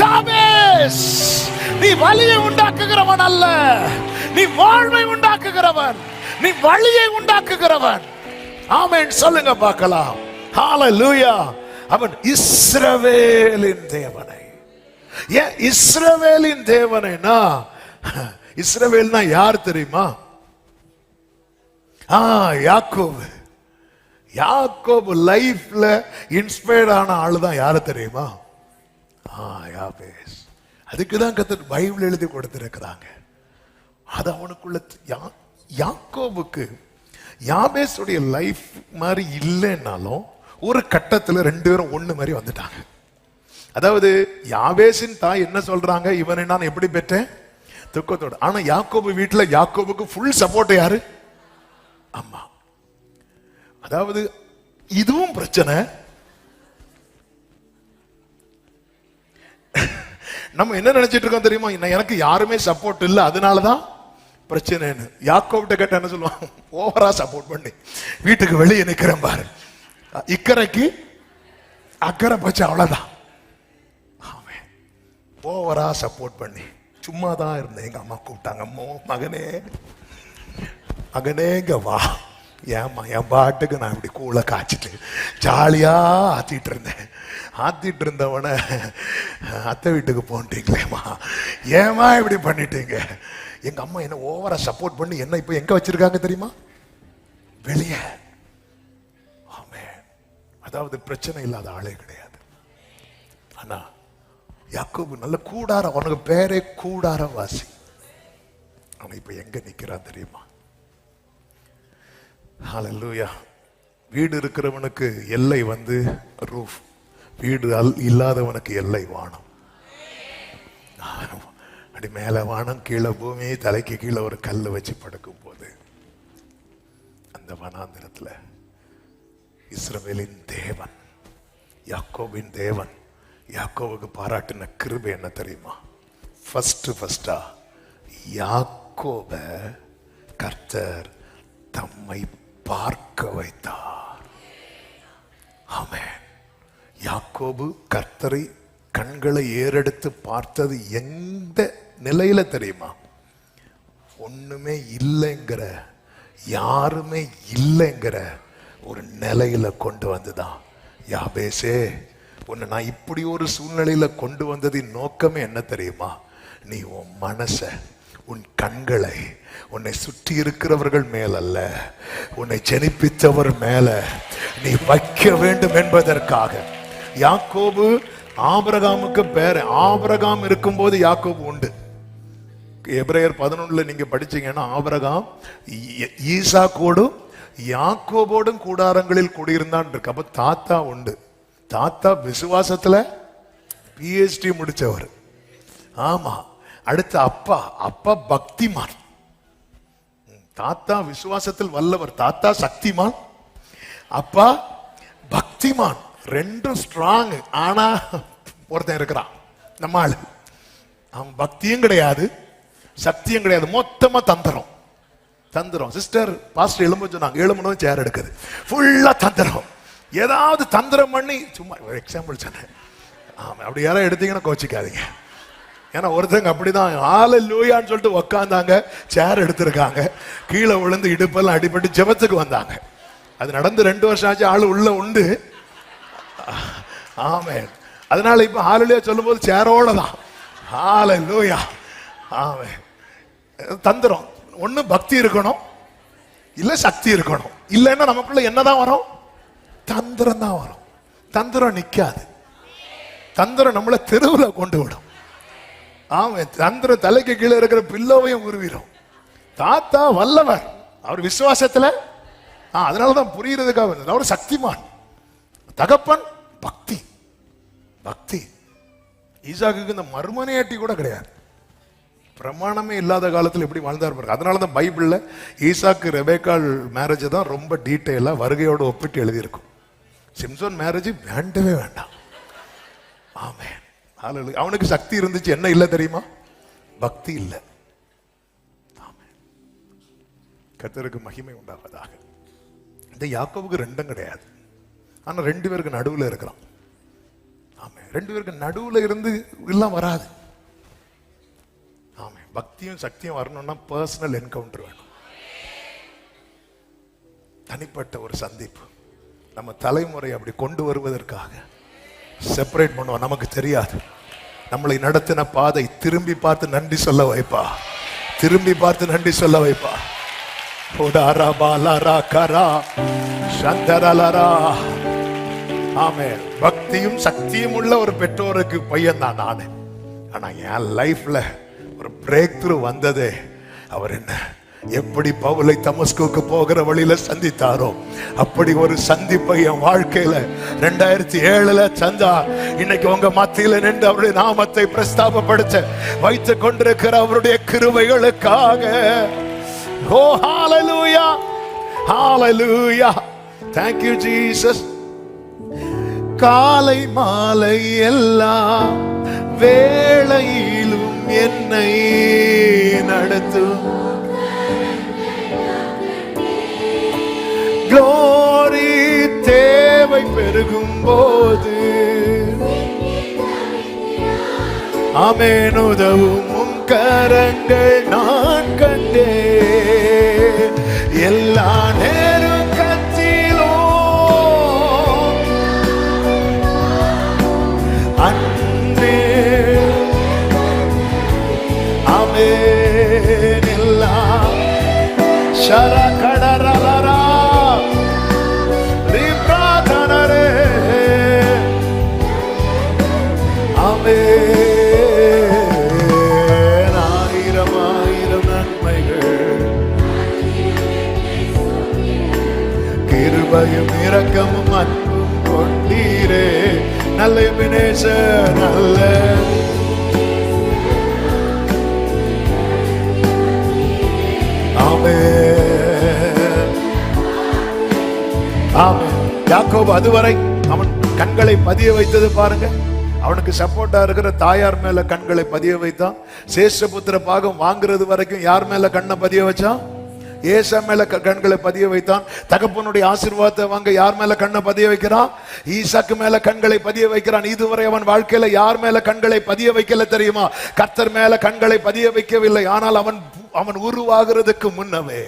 யாபேஸ், நீ வலியை உண்டாக்குகிறவன் அல்ல, நீ வாழ்வை உண்டாக்குகிறவன், நீ வழியை உண்டாக்குகிறவன். ஆமென் சொல்லுங்க பார்க்கலாம். ஹalleluya. அவன் இஸ்ரவேலின் தேவனை. ஏன் இஸ்ரவேலின் தேவனைனா, இஸ்ரவேல்னா யார் தெரியுமா? யாக்கோபு. யாக்கோபு லைஃப்ல இன்ஸ்பயர்ட் ஆன ஆளுதான் யாரு தெரியுமா? யாபேஸ். அதுக்குதான் கர்த்தர் பைபிள் எழுதி கொடுத்திருக்கிறாங்க. அது அவனுக்குள்ள யாக்கோபுக்கு யாபேஸுடைய லைஃப் மாதிரி இல்லைன்னாலும் ஒரு கட்டத்துல ரெண்டு பேரும் ஒண்ணு மாதிரி வந்துட்டாங்க. அதாவது யாபேஸின் தாய் என்ன சொல்றாங்க, இவனை நான் எப்படி பெற்றேன்? துக்கத்தோடு. ஆனா யாக்கோபு வீட்டுல யாக்கோபுக்கு ஃபுல் சப்போர்ட் யாரு? அம்மா. அதாவது இதுவும் பிரச்சனை. நம்ம என்ன நினைச்சிட்டு இருக்கோம் தெரியுமா? எனக்கு யாருமே சப்போர்ட் இல்லை, அதனாலதான் பிரச்சனைன்னு. யாக்கோபிட்ட கேட்ட என்ன சொல்லுவான்? ஓவரா சப்போர்ட் பண்ணி வீட்டுக்கு வெளியே நிக்கிறேன் பாரு, இக்கரைக்கு அக்கறை போச்சு, அவ்வளவுதான். ஓவரா சப்போர்ட் பண்ணி சும்மா தான் இருந்தேன். எங்க அம்மா கூப்பிட்டாங்க, மகனே மகனேங்க வா. ஏமா என் பாட்டுக்கு நான் இப்படி கூழ காய்ச்சிட்டு ஜாலியா ஆத்திட்டு இருந்தேன். ஆத்திட்டு இருந்தவன அத்தை வீட்டுக்கு போன்ட்டீங்களேம்மா, ஏமா இப்படி பண்ணிட்டீங்க? எங்க அம்மா என்ன ஓவரா சப்போர்ட் பண்ணி என்ன இப்ப எங்க வச்சிருக்காங்க தெரியுமா? வெளியே. அதாவது பிரச்சனை இல்லாத ஆளே கிடையாது. ஆனா யாக்கோபு நல்ல கூடார, அவனுக்கு பேரே கூடார வாசி. ஆனா இப்ப எங்க நிக்கிறான் தெரியுமா? ஹல்லேலூயா. வீடு இருக்கிறவனுக்கு எல்லை வந்து ரூஃப், வீடு இல்லாதவனுக்கு எல்லை வானம். அப்படி மேல வானம், கீழே பூமி, தலைக்கு கீழே ஒரு கல்லு வச்சு படுக்கும் போது அந்த வனாந்திரத்துல இஸ்ரவேலின் தேவன், யாக்கோபின் தேவன் யாக்கோவுக்கு பாராட்டின கிருபை என்ன தெரியுமா? ஃபர்ஸ்டா யாக்கோப கர்த்தர் தம்மை பார்க்க வைத்தார். ஆமென். யாக்கோபு கர்த்தரை கண்களை ஏறெடுத்து பார்த்தது எந்த நிலையில தெரியுமா? ஒண்ணுமே இல்லைங்கிற, யாருமே இல்லைங்கிற ஒரு நிலையில கொண்டு வந்துதான். யாபேசே, உன்னை நான் இப்படி ஒரு சூழ்நிலையில கொண்டு வந்ததின் நோக்கமே என்ன தெரியுமா? நீ உன் மனச, உன் கண்களை உன்னை சுற்றி இருக்கிறவர்கள் மேல் அல்ல, உன்னை ஜெனிப்பித்தவர் மேல நீ வைக்க வேண்டும் என்பதற்காக. யாக்கோபு ஆபிரகாமுக்கு பேர, ஆபிரகாம் இருக்கும்போது யாக்கோபு உண்டு. எபிரேயர் 11 நீங்க படிச்சீங்கன்னா ஆபிரகாம் ஈசாக்கோடும் யாக்கோபோடும் கூடாரங்களில் குடியிருந்தான் இருக்கு. அப்ப தாத்தா உண்டு. தாத்தா விசுவாசத்துல PhD முடிச்சவர். ஆமா. அடுத்து அப்பா, அப்பா பக்திமான். தாத்தா விசுவாசத்தில் வல்லவர், தாத்தா சக்திமான், அப்பா பக்திமான். ரெண்டும் ஸ்ட்ராங். ஆனா ஒருத்தன் இருக்கிறான் நம்ம ஆளு, அவன் பக்தியும் கிடையாது சக்தியும் கிடையாது, மொத்தமா தந்திரம். தந்திரம். சிஸ்டர் பாஸ்டர் எழும்ப சொன்னாங்க, எழும்பணும் சேர் எடுக்குது, ஃபுல்லா தந்திரம். ஏதாவது தந்திரம் பண்ணி, சும்மா எக்ஸாம்பிள் சொன்னேன். ஆமா, அப்படி யாராவது எடுத்தீங்கன்னா கோச்சிக்காதீங்க. ஏன்னா ஒருத்தங்க அப்படிதான் ஹல்லேலூயான்னு சொல்லிட்டு உக்காந்தாங்க, சேர் எடுத்திருக்காங்க, கீழே விழுந்து இடுப்பெல்லாம் அடிபட்டு ஜெபத்துக்கு வந்தாங்க. அது நடந்து 2 வருஷம் ஆச்சு, ஆளு உள்ள உண்டு. ஆமென். அதனால இப்ப ஹல்லேலூயா சொல்லும் போது சேரோட தான் ஹல்லேலூயா. ஆமென். தந்திரம். ஒண்ணு பக்தி இருக்கணும், இல்ல சக்தி இருக்கணும். இல்லைன்னா நமக்குள்ள என்னதான் வரும்? தந்திரம் தான் வரும். தந்திரம் நிக்காது. தந்திரம் நம்மளை தெருவுல கொண்டு விடும். ஆமா, தந்திரம் தலைக்கு கீழே இருக்கிற பில்லோவையும் உருவிடும். தாத்தா வல்லவர், அவர் விசுவாசத்துல அதனாலதான் புரியுறதுக்காக அவர் சக்திமான். தகப்பன் பக்தி. பக்தி. ஈசாக்குக்கு இந்த மர்மனையாட்டி கூட கிடையாது, பிரமாணமே இல்லாத காலத்தில் எப்படி வாழ்ந்தார் பாருங்க. அதனாலதான் பைபிள்ல ஈசாக்கு ரெபேக்காள் மேரேஜ் தான் ரொம்ப டீட்டெயிலா வருகையோடு ஒப்பிட்டு எழுதியிருக்கும். சிம்சோன் மேரேஜ் வேண்டவே வேண்டாம். ஆமென். ஹல்லேலூயா. அவனுக்கு சக்தி இருந்துச்சு, என்ன இல்லை தெரியுமா? பக்தி இல்லை. ஆமென். கர்த்தருக்கு மகிமை உண்டாவதாக. இந்த யாக்கோபுக்கு ரெண்டும் கிடையாது, ஆனா 2 பேருக்கு நடுவுல இருக்கிறான். ஆமென். 2 பேருக்கு நடுவுல இருந்து எல்லாம் வராது. ஆமென். பக்தியும் சக்தியும் வரணும்னா பர்சனல் என்கவுண்டர் வேணும், தனிப்பட்ட ஒரு சந்திப்பு. நம்ம தலைமுறை அப்படி கொண்டு வருவதற்காக செப்பரேட் பண்ணுவோம். நமக்கு தெரியாது, நம்மளை நடத்தின பாதை திரும்பி பார்த்து நன்றி சொல்ல வைப்பா, திரும்பி பார்த்து நன்றி சொல்ல வைப்பா. ஆமென். பக்தியும் சக்தியும் உள்ள ஒரு பெற்றோருக்கு பையன் தான் நானு. ஆனா என் லைஃப்ல ஒரு பிரேக் த்ரூ வந்ததே அவர் என்ன எப்படி பவுலை தமஸ்குக்கு போகிற வழியில சந்தித்தாரோ அப்படி ஒரு சந்திப்பை என் வாழ்க்கையில 2007 சந்தா. இன்னைக்கு உங்க மத்தியில நின்று அவருடைய நாமத்தை பிரஸ்தாபப்படுத்த வைத்துக் கொண்டிருக்கிற அவருடைய கிருபைகளுக்காக. ஓ ஹalleluya, ஹalleluya. Thank you Jesus. காலை மாலை எல்லா வேளையிலும் என்னை நடத்தும் glory தேவை பெருகும் போது ஆமென் உதவும் கரங்கள் நான் கண்டே. எல்லா நெருக்கத்திலும் அன்பே ஆமென். எல்லா ஷரகடரலரா ரிப்ராதனரே ஆமென். ஆயிரம் ஆயிரம் நன்மைகள் கிருபையும் இரக்கமும் அன்பும் கொண்டீரே. நல்ல வினேச நல்ல ஆமென், ஆமென். யாக்கோபு அதுவரை அவன் கண்களை பதிய வைத்தது பாருங்க. அவனுக்கு சப்போர்ட்டா இருக்கிற தாயார் மேல கண்களை பதிய வைத்தான். சேஷபுத்திர பாகம் வாங்குறது வரைக்கும் யார் மேல கண்ணை பதிய வச்சான்? ஏசா மேல கண்களை பதிய வைத்தான். தகப்பனுடைய ஆசீர்வாதத்தை வாங்க யார் மேல கண்ணை பதிய வைக்கிறான்? ஈசாக்கு மேல கண்களை பதிய வைக்கிறான். இதுவரை அவன் வாழ்க்கையில யார் மேல கண்களை பதிய வைக்கல தெரியுமா? கர்த்தர் மேல கண்களை பதிய வைக்கவில்லை. ஆனால் அவன் உருவாகிறதுக்கு முன்னமே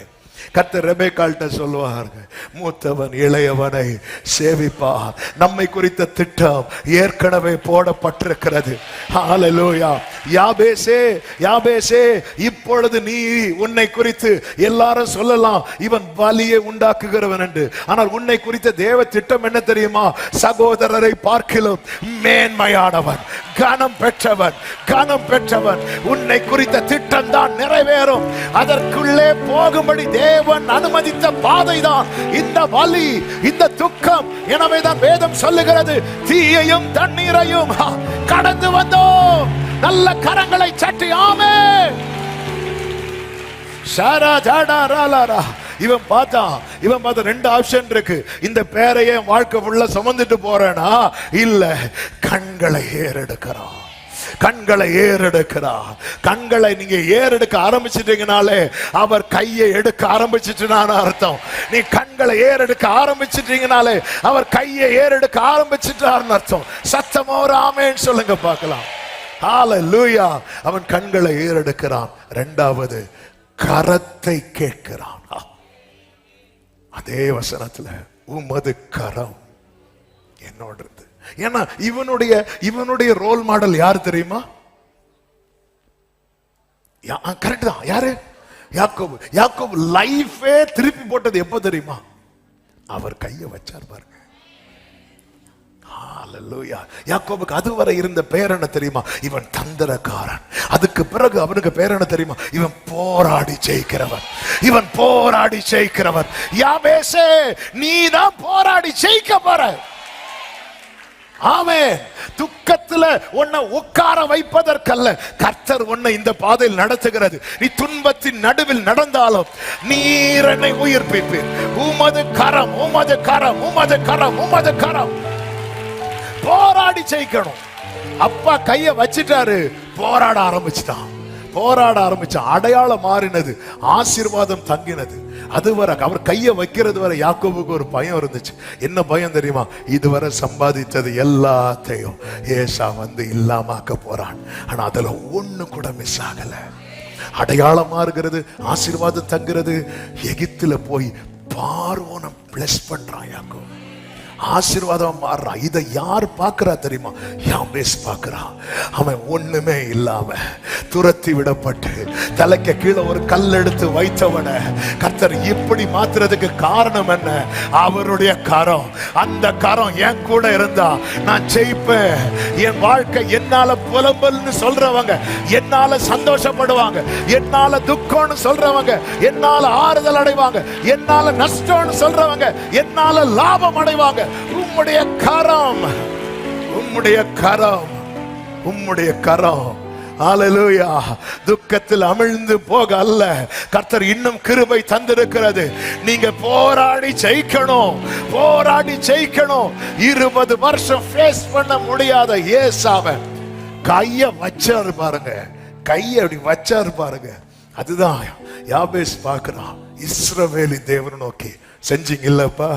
கர்த்தர் ரெபெக்காள்கிட்ட சொல்லுவார்கள், மூத்தவன் இளையவனை சேவிப்பார். நம்மை குறித்த திட்டம் ஏற்கனவே போடப்பட்டிருக்கிறது. ஹல்லேலூயா. யாபேசே யாபேசே, இப்பொழுது நீ உன்னை குறித்து எல்லாரும் சொல்லலாம் இவன் வலியை உண்டாக்குகிறவன் என்று. ஆனால் உன்னை குறித்த தேவ திட்டம் என்ன தெரியுமா? சகோதரரை பார்க்கிலும் மேன்மையானவன், கனம் பெற்றவன், கனம் பெற்றவன். உன்னை குறித்த திட்டம் தான் நிறைவேறும். அதற்குள்ளே போகும்படி தேவன் அனுமதித்த பாதைதான் இந்த வலி, இந்த துக்கம். எனவேதான் வேதம் சொல்லுகிறது, தீயையும் தண்ணீரையும் கடந்து வந்தோம். நல்ல கரங்களை சட்டி ஆமென். இவன் பார்த்தான் 2 ஆப்ஷன் இருக்கு. இந்த பேரையே வாழ்க்கை ஃபுல்லா சுமந்துட்டு போறேனா, இல்ல கண்களை ஏறெடுக்கிறான். கண்களை ஏறெடுக்கிறார். கண்களை நீங்க ஏறெடுக்க ஆரம்பிச்சிட்டீங்கனாலே அவர் கையை எடுக்க ஆரம்பிச்சிட்டான்னு அர்த்தம். நீ கண்களை ஏறெடுக்க ஆரம்பிச்சிட்டீங்கனாலே அவர் கையை ஏறெடுக்க ஆரம்பிச்சிட்டான்னு அர்த்தம். சத்தமா ஒரு ஆமென் சொல்லுங்க பார்க்கலாம். ஹல்லேலூயா. அவன் கண்களை ஏறெடுக்கிறான். 2வது கரத்தை கேட்கிறான். அதே வசனத்துல உமது கரம் என்னோட இருந்து. ஏன்னா இவனுடைய ரோல் மாடல் யாரு தெரியுமா? கரெக்ட் தான். யாரு? யாக்கோபு. யாக்கோபு லைஃபே திருப்பி போட்டது எப்ப தெரியுமா? அவர் கையை வச்சார் பாருங்க. ஹalleluya. யாக்கோபுக்கு அதுவரை இருந்த பேர் என்ன தெரியுமா? இவன் தந்திரக்காரன். அதுக்கு பிறகு அவனுக்கு பேர் என்ன தெரியுமா? இவன் போராடி ஜெயிக்கிறவன். இவன் போராடி ஜெயிக்கிறவன். யாபேசே, நீதான் போராடி ஜெயிக்க போற. ஆமென். துக்கத்துல உன்னை உட்கார வைப்பதற்கல்ல கர்த்தர் உன்னை இந்த பாதையில் நடத்துகிறது. நீ துன்பத்தின் நடுவில் நடந்தாலும் நீர் என்னை உயிர்ப்பிப்பீர். உமது கரம், உமது கரம், உமது கரம், உமது கரம். போராடி ஜெயிக்கணும். அப்பா கைய வச்சிட்டாரு, போராட ஆரம்பிச்சுட்டான். போராட ஆரம்பிச்சான். அடையாளம் மாறினது, ஆசீர்வாதம் தங்கினது. அதுவரை அவர் கைய வைக்கிறது வரை யாக்கோபுக்கு ஒரு பயம் இருந்துச்சு. என்ன பயம் தெரியுமா? இதுவரை சம்பாதித்தது எல்லாத்தையும் ஏசா வந்து இல்லாமக்க போறான். ஆனா அதுல ஒண்ணு கூட மிஸ் ஆகல. அடையாளம் மாறுகிறது, ஆசீர்வாதம் தங்குறது. எகிப்துல போய் பார்வோனை பிளஸ் பண்றான் யாக்கோபு. ஆசீர்வாதம் மாறுறான். இதை யார் பார்க்கிறா தெரியுமா? யாபேஸ் பார்க்கிறான். அவன் ஒண்ணுமே இல்லாம துரத்தி விடப்பட்டு தலைக்கு கீழே ஒரு கல் எடுத்து வைத்தவன கர்த்தர் இப்படி மாத்துறதுக்கு காரணம் என்ன? அவருடைய கரம். அந்த கரம் என் கூட இருந்தா நான் ஜெயிப்பேன். என் வாழ்க்கை என்னால புலம்பல்னு சொல்றவங்க என்னால சந்தோஷப்படுவாங்க. என்னால துக்கம்னு சொல்றவங்க என்னால ஆறுதல் அடைவாங்க. என்னால நஷ்டம்னு சொல்றவங்க என்னால லாபம் அடைவாங்க. உம்முடைய கரம், உம்முடைய கரம், உம்முடைய கரம். ஹalleluya. துக்கத்தில் அமிழ்ந்து போக அல்ல, கர்த்தர் இன்னும் கிருபை தந்திருக்கிறது. நீங்க போராடி ஜெயிக்கணும், போராடி ஜெயிக்கணும். 20 வருஷம் ஃபேஸ் பண்ண முடியாத ஏசாவை கைய வச்சாரு பாருங்க, கைய அப்படி வச்சாரு பாருங்க. அதுதான் யாபேஸ் பார்க்கிறான். இஸ்ரவேலின் தேவனை நோக்கி செஞ்சீங்க இல்லப்பா.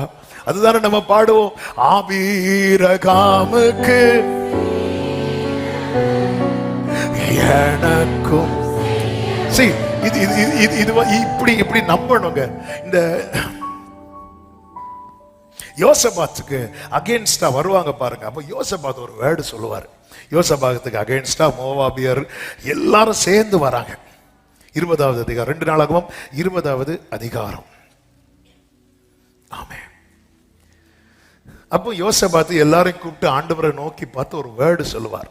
அதுதானே நம்ம பாடுவோம். ஆபீரகாமுக்கு எனக்கும். இப்படி நம்பணுங்க. இந்த யோசபாத்துக்கு அகைன்ஸ்டா வருவாங்க பாருங்க. அப்ப யோசபாத் ஒரு வேர்டு சொல்லுவார். யோசபாத்துக்கு அகைன்ஸ்டா மோவாபியர் எல்லாரும் சேர்ந்து வராங்க. 20வது அதிகாரம், 2 நாளாகவும் 20வது அதிகாரம். ஆமென். அப்போ யோசபாத் எல்லாரையும் கூப்பிட்டு ஆண்டவரை நோக்கி பார்த்து ஒரு வேர்டு சொல்லுவார்.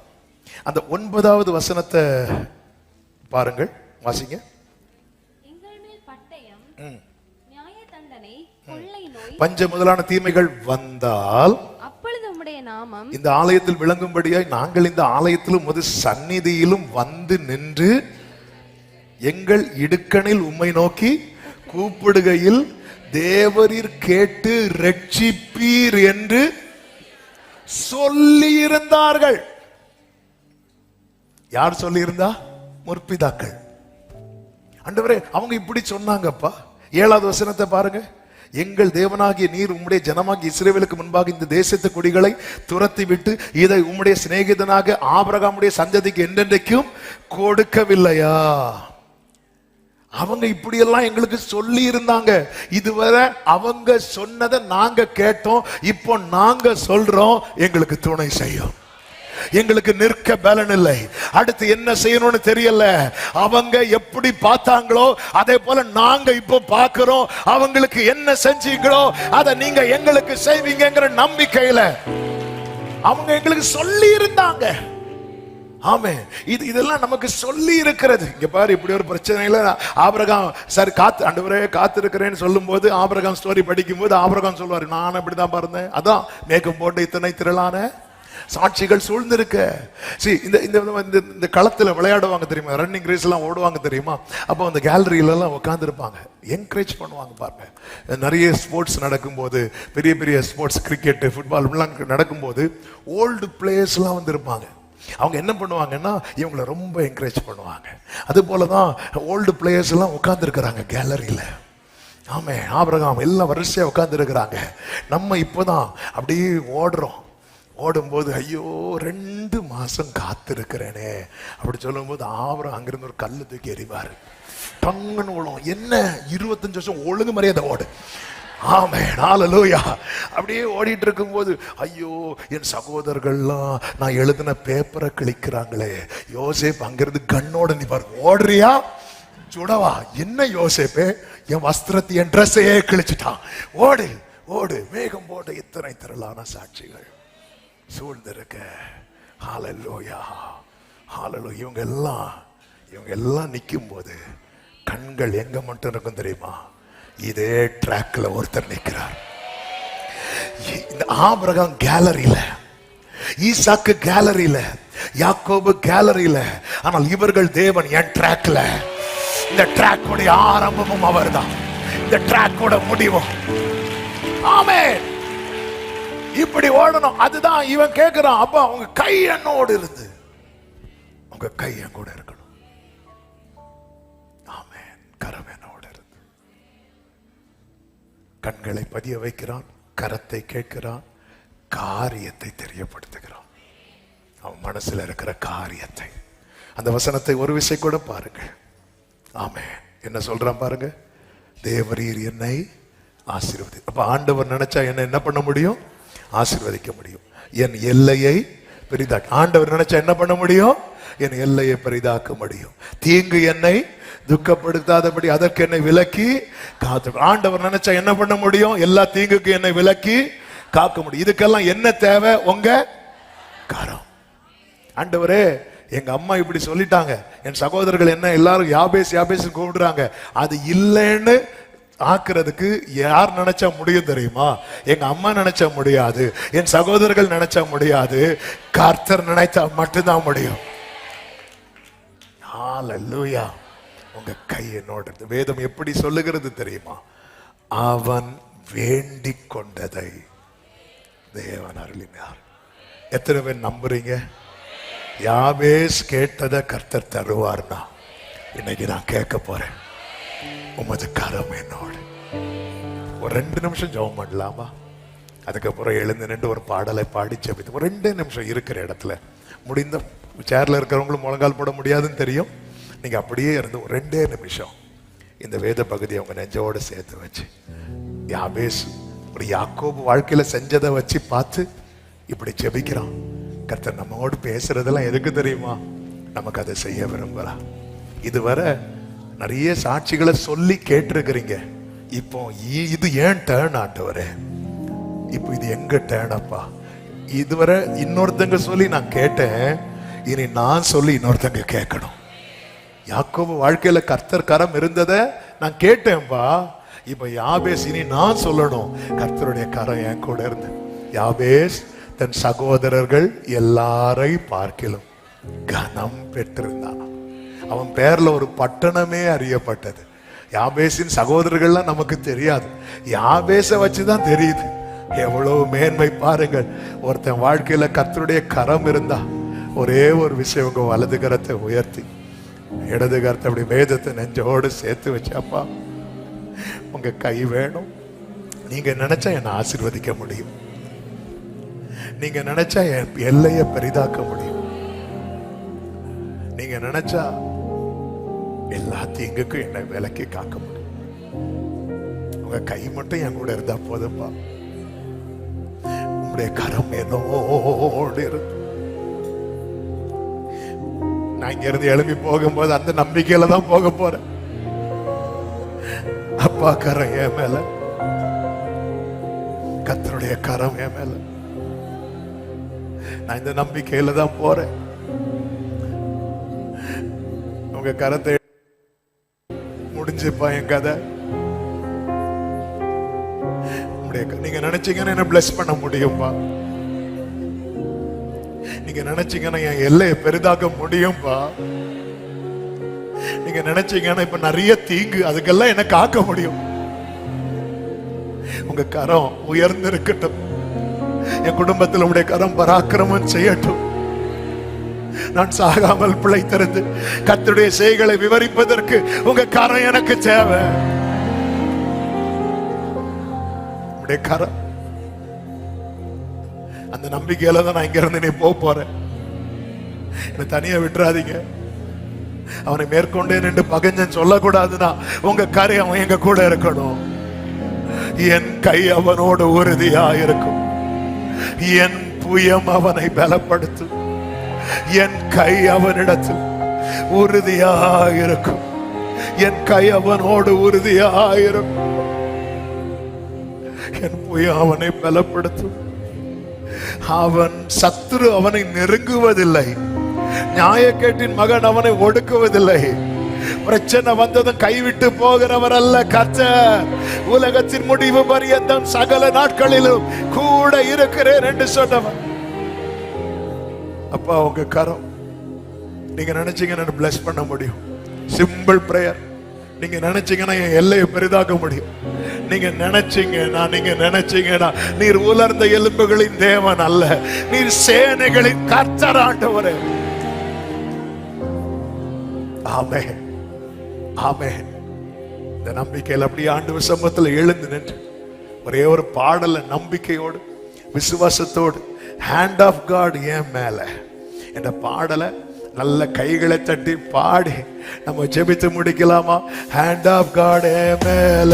அந்த 9வது வசனத்தை பாருங்கள், வாசிங்க. எங்கள் மேல் பட்டயம், நியாய தண்டனை, கொள்ளை நோய், பஞ்ச முதலான தீமைகள் வந்தால் அப்பொழுது உம்முடைய நாமம் இந்த ஆலயத்தில் விளங்கும்படியாய் நாங்கள் இந்த ஆலயத்திலும் உமது சந்நிதியிலும் வந்து நின்று எங்கள் இடுக்கணில் உம்மை நோக்கி கூப்பிடுகையில் தேவரீர் கேட்டு ரட்சிப்பீர் என்று சொல்லி இருந்தார்கள். யார் சொல்லி இருந்தா? முற்பிதாக்கள். ஆண்டவரே, அவங்க இப்படி சொன்னாங்கப்பா. 7வது வசனத்தை பாருங்க. எங்கள் தேவனாகிய நீர் உம்முடைய ஜனமாகிய இஸ்ரவேலுக்கு முன்பாக இந்த தேசத்து குடிகளை துரத்தி விட்டு இதை உம்முடைய சிநேகிதனாக ஆபிரகாமுடைய சந்ததிக்கு என்றென்றைக்கும் கொடுக்கவில்லையா? அவங்க இப்படி எல்லாம் எங்களுக்கு சொல்லி இருந்தாங்க. இதுவரை அவங்க சொன்னதை நாங்க கேட்டோம். இப்போ நாங்க சொல்றோம், எங்களுக்கு துணை செய்யும். எங்களுக்கு நிற்க பலன் இல்லை. அடுத்து என்ன செய்யணும்னு தெரியல. அவங்க எப்படி பார்த்தாங்களோ அதே போல நாங்க இப்போ பார்க்கிறோம். அவங்களுக்கு என்ன செஞ்சீங்களோ அதை நீங்க எங்களுக்கு செய்வீங்கங்கிற நம்பிக்கையில அவங்க எங்களுக்கு சொல்லி இருந்தாங்க. ஆமே, இதெல்லாம் நமக்கு சொல்லி இருக்கிறது. இங்க பாரு, இப்படி ஒரு பிரச்சனையில ஆபிரகாம் சரி ஆண்டவரே காத்திருக்கிறேன்னு சொல்லும் போது ஆபிரகாம் ஸ்டோரி படிக்கும் போது ஆபிரகாம் சொல்லுவாரு, நான் இப்படிதான் பாருந்தேன். அதான் மேகம் போட்டு இத்தனை திரளான சாட்சிகள் சூழ்ந்திருக்க. இந்த களத்துல விளையாடுவாங்க தெரியுமா, ரன்னிங் ரேஸ் எல்லாம் ஓடுவாங்க தெரியுமா. அப்போ அந்த கேலரியில எல்லாம் உட்கார்ந்து இருப்பாங்க, என்கரேஜ் பண்ணுவாங்க பாருங்க. நிறைய ஸ்போர்ட்ஸ் நடக்கும்போது, பெரிய பெரிய ஸ்போர்ட்ஸ், கிரிக்கெட், ஃபுட்பால் நடக்கும்போது ஓல்டு பிளேயர்ஸ் எல்லாம் வந்து இருப்பாங்க. அவங்க என்ன பண்ணுவாங்கன்னா இவங்களை ரொம்ப என்கரேஜ் பண்ணுவாங்க. அது போலதான் ஓல்டு பிளேயர்ஸ் எல்லாம் உட்கார்ந்து இருக்கிறாங்க கேலரியில. ஆமே, ஆபிரகாம் எல்லாம் வரிசையா உட்கார்ந்து இருக்கிறாங்க. நம்ம இப்போதான் அப்படியே ஓடுறோம். ஓடும்போது ஐயோ 2 மாசம் காத்திருக்கிறேனே அப்படி சொல்லும் போது ஆபிரகாம் அங்கிருந்து ஒரு கல்லு தூக்கி எறிவாரு. டங்குன்னு விழும். என்ன 25 வருஷம் ஒழுங்கு மரியாதை ஓடு. ஆமென், ஹல்லேலூயா. அப்படியே ஓடிட்டு இருக்கும்போது ஐயோ என் சகோதரர்கள்லாம் நான் எழுதின பேப்பரை கிழிக்கிறாங்களே. யோசேப் அங்கிருந்து கண்ணோட நீ பாரு, ஓடுறியா சுடவா? என்ன யோசேப்பே, என் வஸ்திரத்தை என் ட்ரெஸ்ஸையே கிழிச்சிட்டான். ஓடு ஓடு. மேகம் போட இத்தனை திரளான சாட்சிகள். சூழ்ந்திருக்க. ஹalleluya, ஹalleluya. இவங்க எல்லாம் நிற்கும் போது கண்கள் எங்க மட்டும் இருக்கும் தெரியுமா? இதே ட்ராக்ல ஒருத்தர் நிற்கிறார். இந்த ஆபிரகாம் கேலரியில, ஈசாக்கு கேலரியில, யாக்கோபு கேலரியில, ஆனால் இவர்கள் தேவன் என் ட்ராக்ல. இந்த ட்ராக்கோட ஆரம்பமும் அவர்தான், இந்த ட்ராக்கோட முடிவும். ஆமென். இப்படி ஓடணும். அதுதான் இவன் கேட்கிறான். அப்பா உங்க கை என்னோடு இருந்து, உங்க கை என் கூட இருக்கணும். ஆமென். கரம் என்னோடு இருந்து. கண்களை பதிய வைக்கிறான், கரத்தை கேட்கிறான், காரியத்தை தெரியப்படுத்துகிறான். அவன் மனசுல இருக்கிற காரியத்தை. அந்த வசனத்தை ஒரு விஷயம் கூட பாருங்க. ஆமென். என்ன சொல்றான் பாருங்க. தேவரீர் என்னை ஆசீர்வதி. அப்ப ஆண்டவர் நினைச்சா என்ன பண்ண முடியும்? ஆசீர்வதிக்க முடியும். என் எல்லையை பெரிதாக்க. ஆண்டவர் நினைச்சா என்ன பண்ண முடியும்? என் எல்லையை பெரிதாக்க முடியும். தீங்கு என்னை துக்கப்படுத்தாதபடி அதற்கு என்னை விலக்கி காத்து. ஆண்டவர் நினைச்சா என்ன பண்ண முடியும்? எல்லா தீங்குக்கு என்னை விலக்கி காக்க முடியும். இதுக்கெல்லாம் என்ன தேவை? உங்க கரம். ஆண்டவரே, எங்க அம்மா இப்படி சொல்லிட்டாங்க, என் சகோதரர்கள் என்ன எல்லாரும் யாபேஸ் யாபேஸ் கூப்பிடுறாங்க, அது இல்லைன்னு ஆக்குறதுக்கு யார் நினைச்சா முடியும் தெரியுமா? எங்க அம்மா நினைச்சா முடியாது, என் சகோதரர்கள் நினைச்சா முடியாது, கர்த்தர் நினைச்சா மட்டும்தான் முடியும். ஹalleluya. உங்க கை என்னோட. வேதம் எப்படி சொல்லுகிறது தெரியுமா? அவன் வேண்டிக் கொண்டதை தேவன் அருளினார். எத்தனை பேர் நம்புறீங்க? யாபேஸ் கேட்டதை கர்த்தர் தருவார்னா இன்னைக்கு நான் கேட்க போறேன். உமது கரம் என்னோடு. ஒரு 2 நிமிஷம் ஜெபம் பண்ணலாமா? அதுக்கப்புறம் எழுந்து நின்று ஒரு பாடலை பாடி ஜெபித்து ஒரு 2 நிமிஷம் இருக்கிற இடத்துல, முடிந்த சேர்ல இருக்கிறவங்களும் முழங்கால் போட முடியாதுன்னு தெரியும், நீங்க அப்படியே இருந்து ஒரு 2 நிமிஷம் இந்த வேத பகுதியை அவங்க நெஞ்சோட சேர்த்து வச்சு, யாபேஸ் ஒரு யாக்கோபு வாழ்க்கையில செஞ்சதை வச்சு பார்த்து இப்படி ஜெபிக்கிறான். கர்த்தர் நம்மோடு பேசுறதெல்லாம் எதுக்கு தெரியுமா? நமக்கு அதை செய்ய விரும்புறான். இதுவரை நிறைய சாட்சிகளை சொல்லி கேட்டிருக்கிறீங்க. இப்போ இது ஏன் டேர்ன் ஆண்டவரே? இப்போ இது எங்க டேர்ன் அப்பா? இதுவரை இன்னொருத்தங்க சொல்லி நான் கேட்டேன், இனி நான் சொல்லி இன்னொருத்தங்க கேட்கணும். யாக்கோபு வாழ்க்கையில கர்த்தர் கரம் இருந்ததை நான் கேட்டேன்பா. இப்ப யாபேஸ் இனி நான் சொல்லணும், கர்த்தருடைய கரம் என் கூட இருந்து. யாபேஸ் தன் சகோதரர்கள் எல்லாரை பார்க்கிலும் கனம் பெற்றிருந்தான். அவன் பேர்ல ஒரு பட்டணமே அறியப்பட்டது. யாபேசின் சகோதரர்கள்லாம் நமக்கு தெரியாது, யாபேச வச்சுதான் தெரியுது. எவ்வளவு மேன்மை பாருங்கள். ஒருத்தன் வாழ்க்கையில கர்த்தருடைய கரம் இருந்தா, ஒரே ஒரு விஷயம், உங்க வலது கரத்தை உயர்த்தி இடது கரத்தை அப்படி வேதத்தை நெஞ்சோடு சேர்த்து வச்சு, அப்பா உங்க கை வேணும். நீங்க நினைச்சா என்னை ஆசீர்வதிக்க முடியும், நீங்க நினைச்சா என் எல்லையை பெரிதாக்க முடியும், நீங்க நினைச்சா எல்லா தீங்குக்கும் என்னை விலக்கி காக்க முடியும். உங்க கை மட்டும் என் கூட இருந்தா போதும்பா. உங்களுடைய கரம் என்னோடு இருந்து. நான் இங்க இருந்து எழுப்பி போகும்போது அந்த நம்பிக்கையில தான் போக போறேன். அப்பா கரம் என் மேல, கர்த்தருடைய கரம் என் மேல. நான் இந்த நம்பிக்கையில தான் போறேன். உங்க கரத்தை முடிஞ்சுப்பா என் கதை. நீங்க நினைச்சீங்கன்னா என்ன பிளஸ் பண்ண முடியும்பா. நீங்க நினைச்சீங்கன்னா என் எல்லையை பெரிதாக்க முடியும்பா. நீங்க நினைச்சீங்கன்னா இப்ப நிறைய தீங்கு, அதுக்கெல்லாம் என்ன காக்க முடியும். உங்க கரம் உயர்ந்து இருக்கட்டும். என் குடும்பத்தில் உடைய கரம் பராக்கிரமம் செய்யட்டும். நான் சாகாமல் பிழைத்திருந்து கர்த்தருடைய செய்களை விவரிப்பதற்கு உங்க கரம் எனக்கு தேவை. உடைய கரம், அந்த நம்பிக்கையில தான் நான் இங்க இருந்து நீ போறேன். என்னை தனியா விட்டுறாதீங்க. அவனை மேற்கொண்டே நின்று பகஞ்சன் சொல்லக்கூடாதுன்னா உங்க கரம் அவன் எங்க கூட இருக்கணும். என் கை அவனோடு உறுதியா இருக்கும், என் புயம் அவனை பலப்படுத்தும், என் கை அவனிடத்தில் உறுதியாயிருக்கும், என் கை அவனோடு உறுதியாயிருக்கும், என் புயம் அவனை பலப்படுத்தும். அவன் சத்துரு அவனை நெருங்குவதில்லை, நியாயக்கேட்டின் மகன் அவனை ஒடுக்குவதில்லை. பிரச்சனை வந்ததும் கைவிட்டு போகிறவர் அல்ல கர்த்தர். உலகத்தின் முடிவு பரியந்தம் சகல நாட்களிலும் கூட இருக்கிறேன் என்று சொன்னவர். அப்பா உங்க கரம், நீங்க நினைச்சீங்கன்னா பிளஸ் பண்ண முடியும். Simple prayer. நீங்க நினைச்சீங்கன்னா என் எல்லையை பெரிதாக்க முடியும். நீங்க நினைச்சீங்கன்னா நீர் உலர்ந்த எலும்புகளின் தேவன் அல்ல, நீர் சேனைகளின் கர்த்தர் ஆண்டவரே. ஆமென், ஆமென். இந்த நம்பிக்கையில் அப்படியே ஆண்டவர் சமூகத்தில் எழுந்து நின்று ஒரே ஒரு பாடல நம்பிக்கையோடு விசுவாசத்தோடு ஹேண்ட் ஆஃப் காட் என் மேல என்ற பாடலை நல்ல கைகளை தட்டி பாடி நம்ம ஜெபித்து முடிக்கலாமா? ஹேண்ட் ஆஃப் காட் என் மேல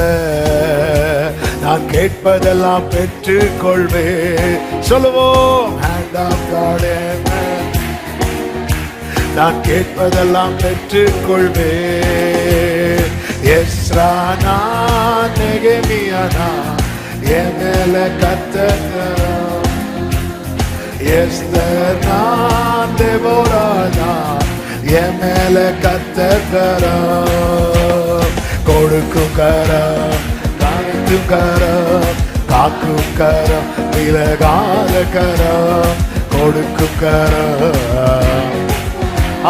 நான் கேட்பதெல்லாம் பெற்றுக் கொள்வேன். சொல்லுவோம், ஹேண்ட் ஆஃப் காட் என் மேல நான் கேட்பதெல்லாம் பெற்றுக் கொள்வேன். எஸ்ரானா நெகேமியானா என் மேல கர்த்தர், எஸ்தர் நான் தெபோரானா என் மேல கர்த்தர் கரம். கொடுக்கும் கரம், காக்கும் கரம், காக்கும் கரம், விலகாத கரம், கொடுக்கும் கரம்.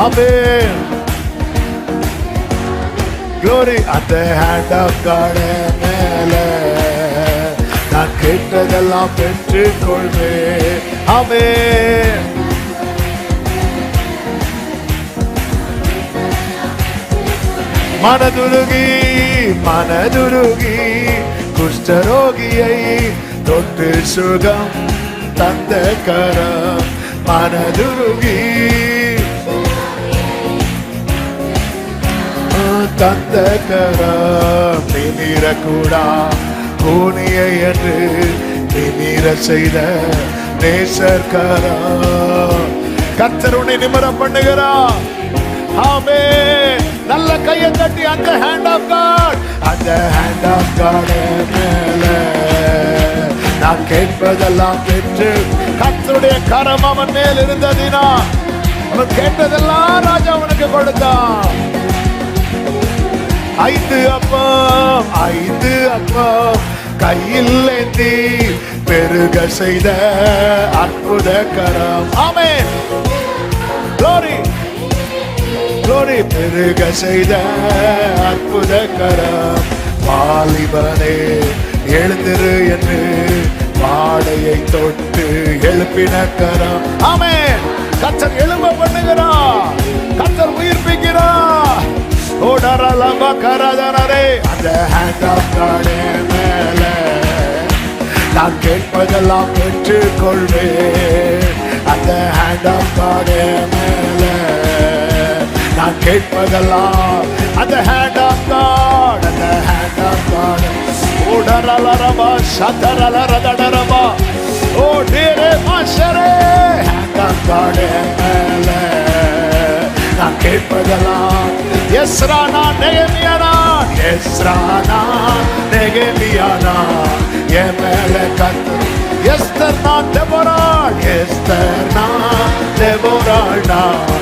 ஆமென். Glory. At the hand of God மேல நான் கேட்டதெல்லாம் பெற்றுக் கொள்வேன். ஆமென். மனதுருகி குஷ்டரோகியை தொட்டு சுகம் தந்த கரம். மனதுருகி தந்த கரம். நிமிரக்கூடா பூனியை என்று நிமிர செய்த நேசர் கரம். கர்த்தர் உன்னை நிமிர பண்ணுகிறார். ஆமென். நல்ல கையை தட்டி அந்த ஹேண்ட் ஆஃப் காட், அந்த ஹேண்ட் ஆஃப் காட் மேல நான் கேட்பதெல்லாம் பெற்று. கர்த்தருடைய கரம் அவன் மேல் இருந்ததினா அவன் கேட்டதெல்லாம் ராஜா அவனுக்கு கொடுத்தான். 5 அப்பம் கையில் ஏந்தி பெருக செய்த அற்புத கரம். ஆமென். Glory, glory. பெருக செய்த அற்புத கரம். வாலிபனே எழுந்திரு என்று வாடையை தொட்டு எழுப்பின கரம். ஆமென். கர்த்தர் எழும்ப பண்ணுகிறார், கர்த்தர் உயிர்ப்பிக்கிறார். ஓடரலமா கரதனரே அந்த ஹேண்ட் ஆஃப் காட் மேல நான் கேட்பதெல்லாம் பெற்றுக் கொள்வேன். அந்த ஹேண்ட் ஆஃப் காட் மேல நான் கேட்பதெல்லாம், அந்த ஹேண்ட் ஆஃப் காட், அந்த ஹேண்ட் ஆஃப் காட். ஓடரலரமா சதரலரதடரமா ஓ டேரே மாஷரே ஹேண்ட் ஆஃப் காட் மேல நான் கேட்பதெல்லாம். எஸ்ரானா நெகேமியானா, எஸ்ரானா நெகேமியானா என் மேல கர்த்தர். எஸ்தர் நான் தெபோராள், எஸ்தர் நான் தெபோராள் நான்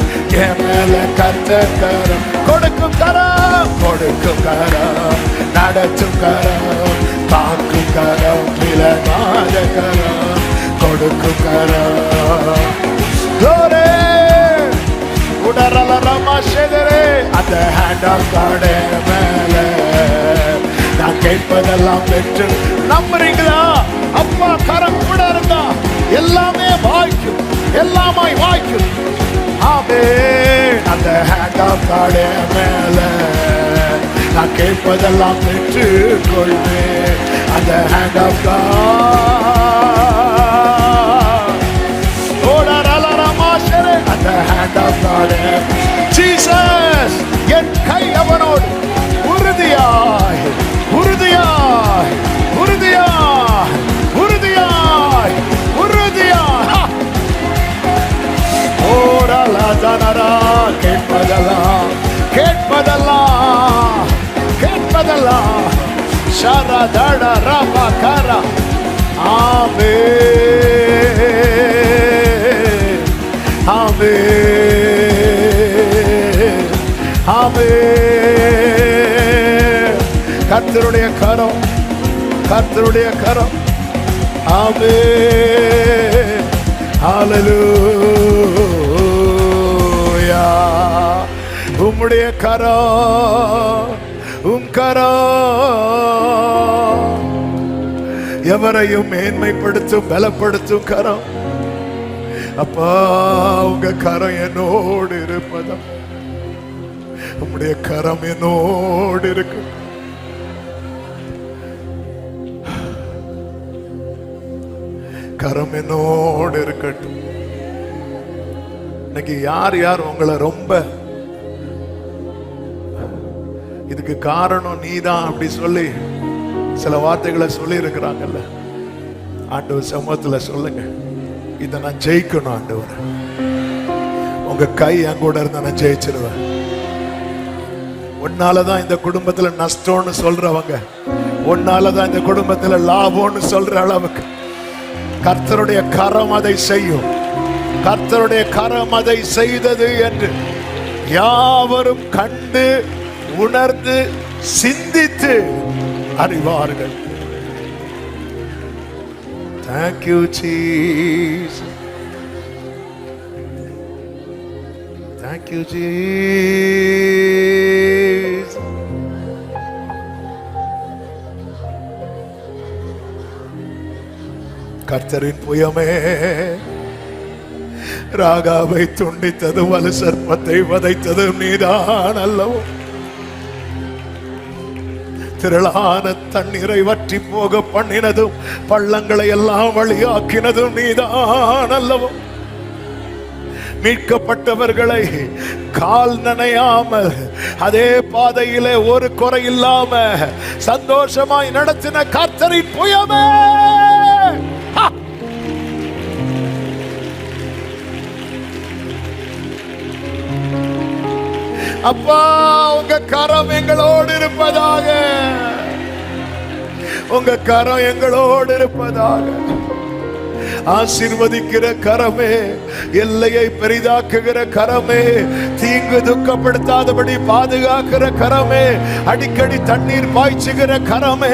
என் மேல கர்த்தர் கரம். கொடுக்கும் கரம், கொடுக்கும் கரம், நடத்தும் கரம், காக்கும் கரம், விலகாத கரம், கொடுக்கும் கரம். Glory. அந்த ஹேண்ட் ஆஃப் காட் மேல நான் கேட்பதெல்லாம் பெற்று. நம்புறீங்களா? அப்பா கரம் கூட இருந்தா எல்லாமே வாய்க்கும், எல்லாமாய் வாய்க்கும். ஆமென். அந்த ஹேண்ட் ஆஃப் காட் மேல நான் கேட்பதெல்லாம் பெற்று கொள்வேன். அந்த ஹேண்ட் ஆஃப் காட் அந்த hand of God. Jesus, என் கை அவனோடு உறுதியாய் உறுதியாய் உறுதியாய் உறுதியாய் உறுதியாய். ஓடலா தனரா கேட்பதெல்லாம் கேட்பதெல்லாம் கேட்பதெல்லாம் ஷரதட ரபகர. ஆமென். ஆமென். கர்த்தருடைய கரம், கர்த்தருடைய கரம். ஆமென். ஹல்லேலூயா. உம்முடைய கரம், உம் கரம் எவரையும் மேன்மைப்படுத்தும், பலப்படுத்தும் கரம். அப்பா, உங்க கரம் என்னோடு இருப்பதா, உம்முடைய கரம் என்னோடு இருக்கு. கரம் என்னோடு இருக்கட்டும். இன்னைக்கு யார் யார் உங்களை ரொம்ப இதுக்கு காரணம் நீதான் அப்படி சொல்லி சில வார்த்தைகளை சொல்லி இருக்கிறாங்கல்ல, ஆண்டவர் சமூகத்துல சொல்லுங்க, இதை நான் ஜெயிக்கணும் ஆண்டவர், உங்க கை என் கூட இருந்தா நான் ஜெயிச்சிருவேன். உன்னாலதான் இந்த குடும்பத்துல நஷ்டம்னு சொல்றவங்க, உன்னாலதான் இந்த குடும்பத்துல லாபம்னு சொல்ற அளவுக்கு கர்த்தருடைய கரம் அதை செய்யும். கர்த்தருடைய கரம் அதை செய்தது என்று யாவரும் கண்டு உணர்ந்து சிந்தித்து அறிவார்கள். Thank you, Jesus. Thank you, Jesus. கர்த்தரின் புயமே ராகாவை துண்டித்தது, வலு சர்ப்பத்தை வதைத்தது நீதான் அல்லவோ. திரளான தண்ணீரை வற்றி போக பண்ணினதும் பள்ளங்களை எல்லாம் வழியாக்கினதும் நீதான் அல்லவோ. மீட்கப்பட்டவர்களை கால் நனையாமல் அதே பாதையிலே ஒரு குறை இல்லாம சந்தோஷமாய் நடத்தின கர்த்தரின் புயமே, அப்பா உங்க கரம் எங்களோடு இருப்பதாக, உங்க கரம் எங்களோடு இருப்பதாக. ஆசீர்வதிக்கிற கரமே, எல்லையை பெரிதாக்குகிற கரமே, தீங்கு துக்கப்படுத்தாதபடி பாதுகாக்கிற கரமே, அடிக்கடி தண்ணீர் பாய்ச்சுகிற கரமே,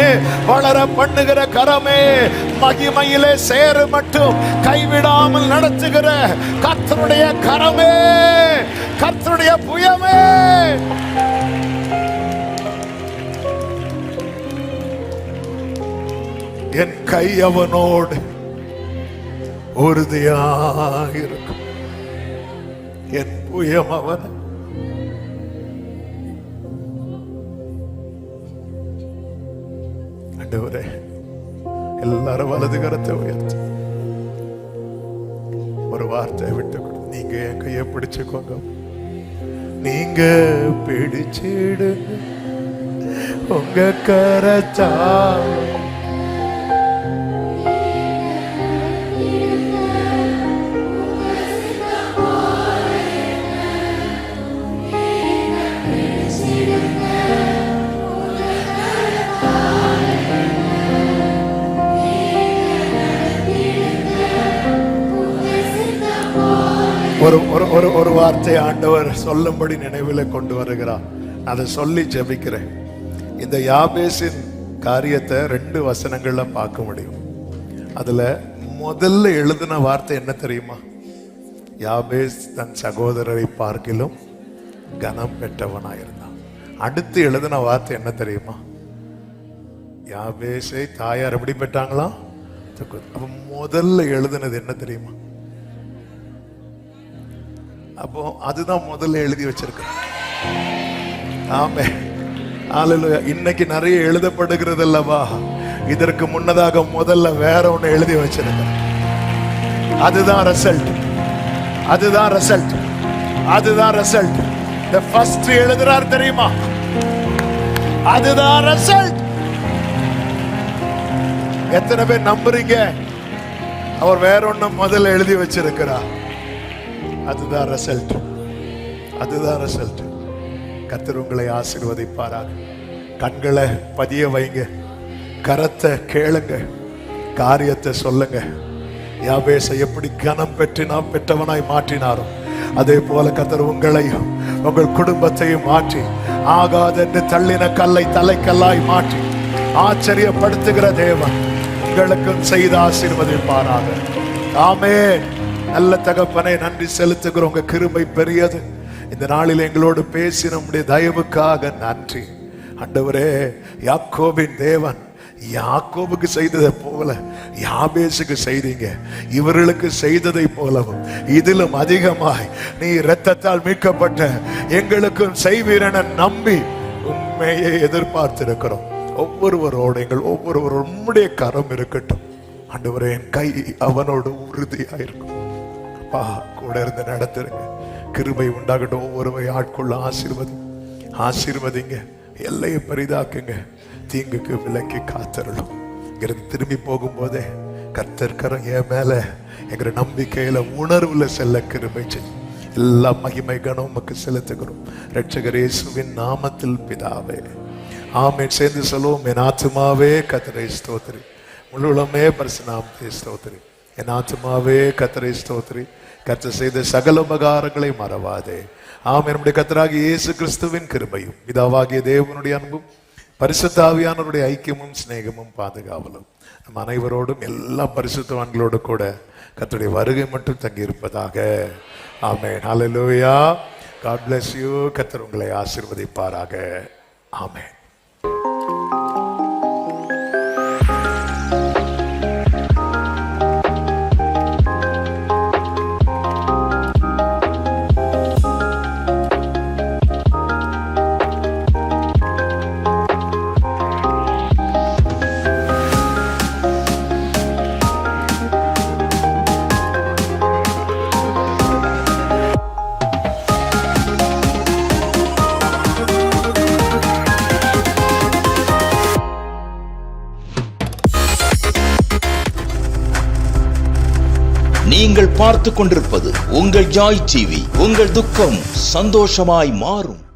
வளர பண்ணுகிற கரமே, மகிமையிலே சேர மட்டும் கைவிடாமல் நடத்துகிற கர்த்தருடைய கரமே, கர்த்தருடைய புயமே, என் கை அவனோடு உறுதியாயிருக்கும், என் புயம் அவன். ஆண்டவரே, எல்லாரும் வலது கரத்தை உயர்த்து ஒரு வார்த்தை விட்டு கொடு. நீங்க என் கையை பிடிச்சுக்கோங்க, நீங்க பிடிச்சிடுங்க உங்க கரத்தா. ஒரு வார்த்தை ஆண்டவர் சொல்லும்படி நினைவில் கொண்டு வருகிறார். அதை சொல்லி ஜெபிக்கிறேன். இந்த யாபேசின் காரியத்தை 2 வசனங்கள்ல பார்க்க முடியும். அதுல முதல்ல எழுதின வார்த்தை என்ன தெரியுமா? யாபேஸ் தன் சகோதரரை பார்க்கிலும் கனம் பெற்றவனாயிருந்தான். அடுத்து எழுதின வார்த்தை என்ன தெரியுமா? யாபேசை தாயார் எப்படி பெற்றாங்களா? அப்ப முதல்ல எழுதினது என்ன தெரியுமா? அப்போ அதுதான் முதல்ல எழுதி வச்சிருக்கேன். ஆமே, ஹல்லேலூயா. இன்னைக்கு நிறைய எழுதப்படுகிறது அல்லவா, இதற்கு முன்னதாக முதல்ல வேற ஒண்ணு எழுதி வச்சிருக்கேன். அதுதான் ரிசல்ட், அதுதான் ரிசல்ட், அதுதான் ரிசல்ட். the first எழுதுறார் தெரியுமா? அதுதான் ரிசல்ட். எத்தனை பேர் நம்புறீங்க? அவர் வேற ஒண்ணு முதல்ல எழுதி வச்சிருக்கிறார். அதுதான் ரிசல்ட், அதுதான் ரிசல்ட். கர்த்தர் உங்களை ஆசீர்வதிப்பாராக. கண்களை பதிய வைங்க, கரத்தை கேளுங்க, காரியத்தை சொல்லுங்க. யாபேசை எப்படி கனம் பெற்றவனாய் மாற்றினாரோ அதே போல கர்த்தர் உங்களையும் உங்கள் குடும்பத்தையும் மாற்றி, ஆகாதென்று தள்ளின கல்லை தலைக்கல்லாய் மாற்றி ஆச்சரியப்படுத்துகிற தேவன் உங்களுக்கும் செய்து ஆசீர்வதிப்பாராக. ஆமென். நல்ல தகப்பனே, நன்றி செலுத்துகிறோம். உங்க கிருபை பெரியது. இந்த நாளில் எங்களோடு பேசி நம்முடைய தயவுக்காக நன்றி. ஆண்டவரே, யாக்கோபின் தேவன் யாக்கோபுக்கு செய்ததை போல யாபேசுக்கு செய்தீங்க. இவர்களுக்கு செய்ததை போலவும் இதிலும் அதிகமாய் நீ இரத்தத்தால் மீட்கப்பட்ட எங்களுக்கும் செய்வீரென நம்பி உண்மையை எதிர்பார்த்திருக்கிறோம். ஒவ்வொருவரோடு எங்கள் ஒவ்வொருவரும் உம்முடைய கரம் இருக்கட்டும். ஆண்டவரே, என் கை அவனோடு உறுதியாயிருக்கும். அப்பா, கூட இருந்து நடத்துருங்க. கிருபை உண்டாகட்டும். ஒவ்வொருவரை ஆட்கொள்ள ஆசீர்வதிங்க. எல்லையை பெரிதாக்குங்க. தீங்குக்கு விலக்கி காத்தருளும். இங்கிருந்து திரும்பி போகும்போதே கர்த்தர் கரம் என் மேல என்கிற நம்பிக்கையில உணர்வுல செல்ல கிருபை செய்யும். எல்லா மகிமை கனம் உமக்கு செலுத்துகிறோம். இரட்சகர் இயேசுவின் நாமத்தில் பிதாவே, ஆமென். சேர்ந்து சொல்லுவோம். என் ஆத்துமாவே கர்த்தரை ஸ்தோத்திரி, முழுவதுமே பரிசுத்த நாமத்தை ஸ்தோத்திரி. என் ஆத்துமாவே கர்த்தரை ஸ்தோத்திரி, கர்த்தர் செய்த சகல உபகாரங்களை மறவாதே. ஆமென். நம்முடைய கர்த்தராகிய இயேசு கிறிஸ்துவின் கிருபையும் பிதாவாகிய தேவனுடைய அன்பும் பரிசுத்த ஆவியானவருடைய ஐக்கியமும் சிநேகமும் பாதுகாவலும் நம் அனைவரோடும் எல்லா பரிசுத்தவான்களோடு கூட கர்த்தருடைய வருகை மட்டும் தங்கி இருப்பதாக. ஆமென். ஹல்லேலூயா. God bless you. கர்த்தர் உங்களை ஆசீர்வதிப்பாராக. ஆமென். நீங்கள் பார்த்துக் கொண்டிருப்பது உங்கள் ஜாய் டிவி. உங்கள் துக்கம் சந்தோஷமாய் மாறும்.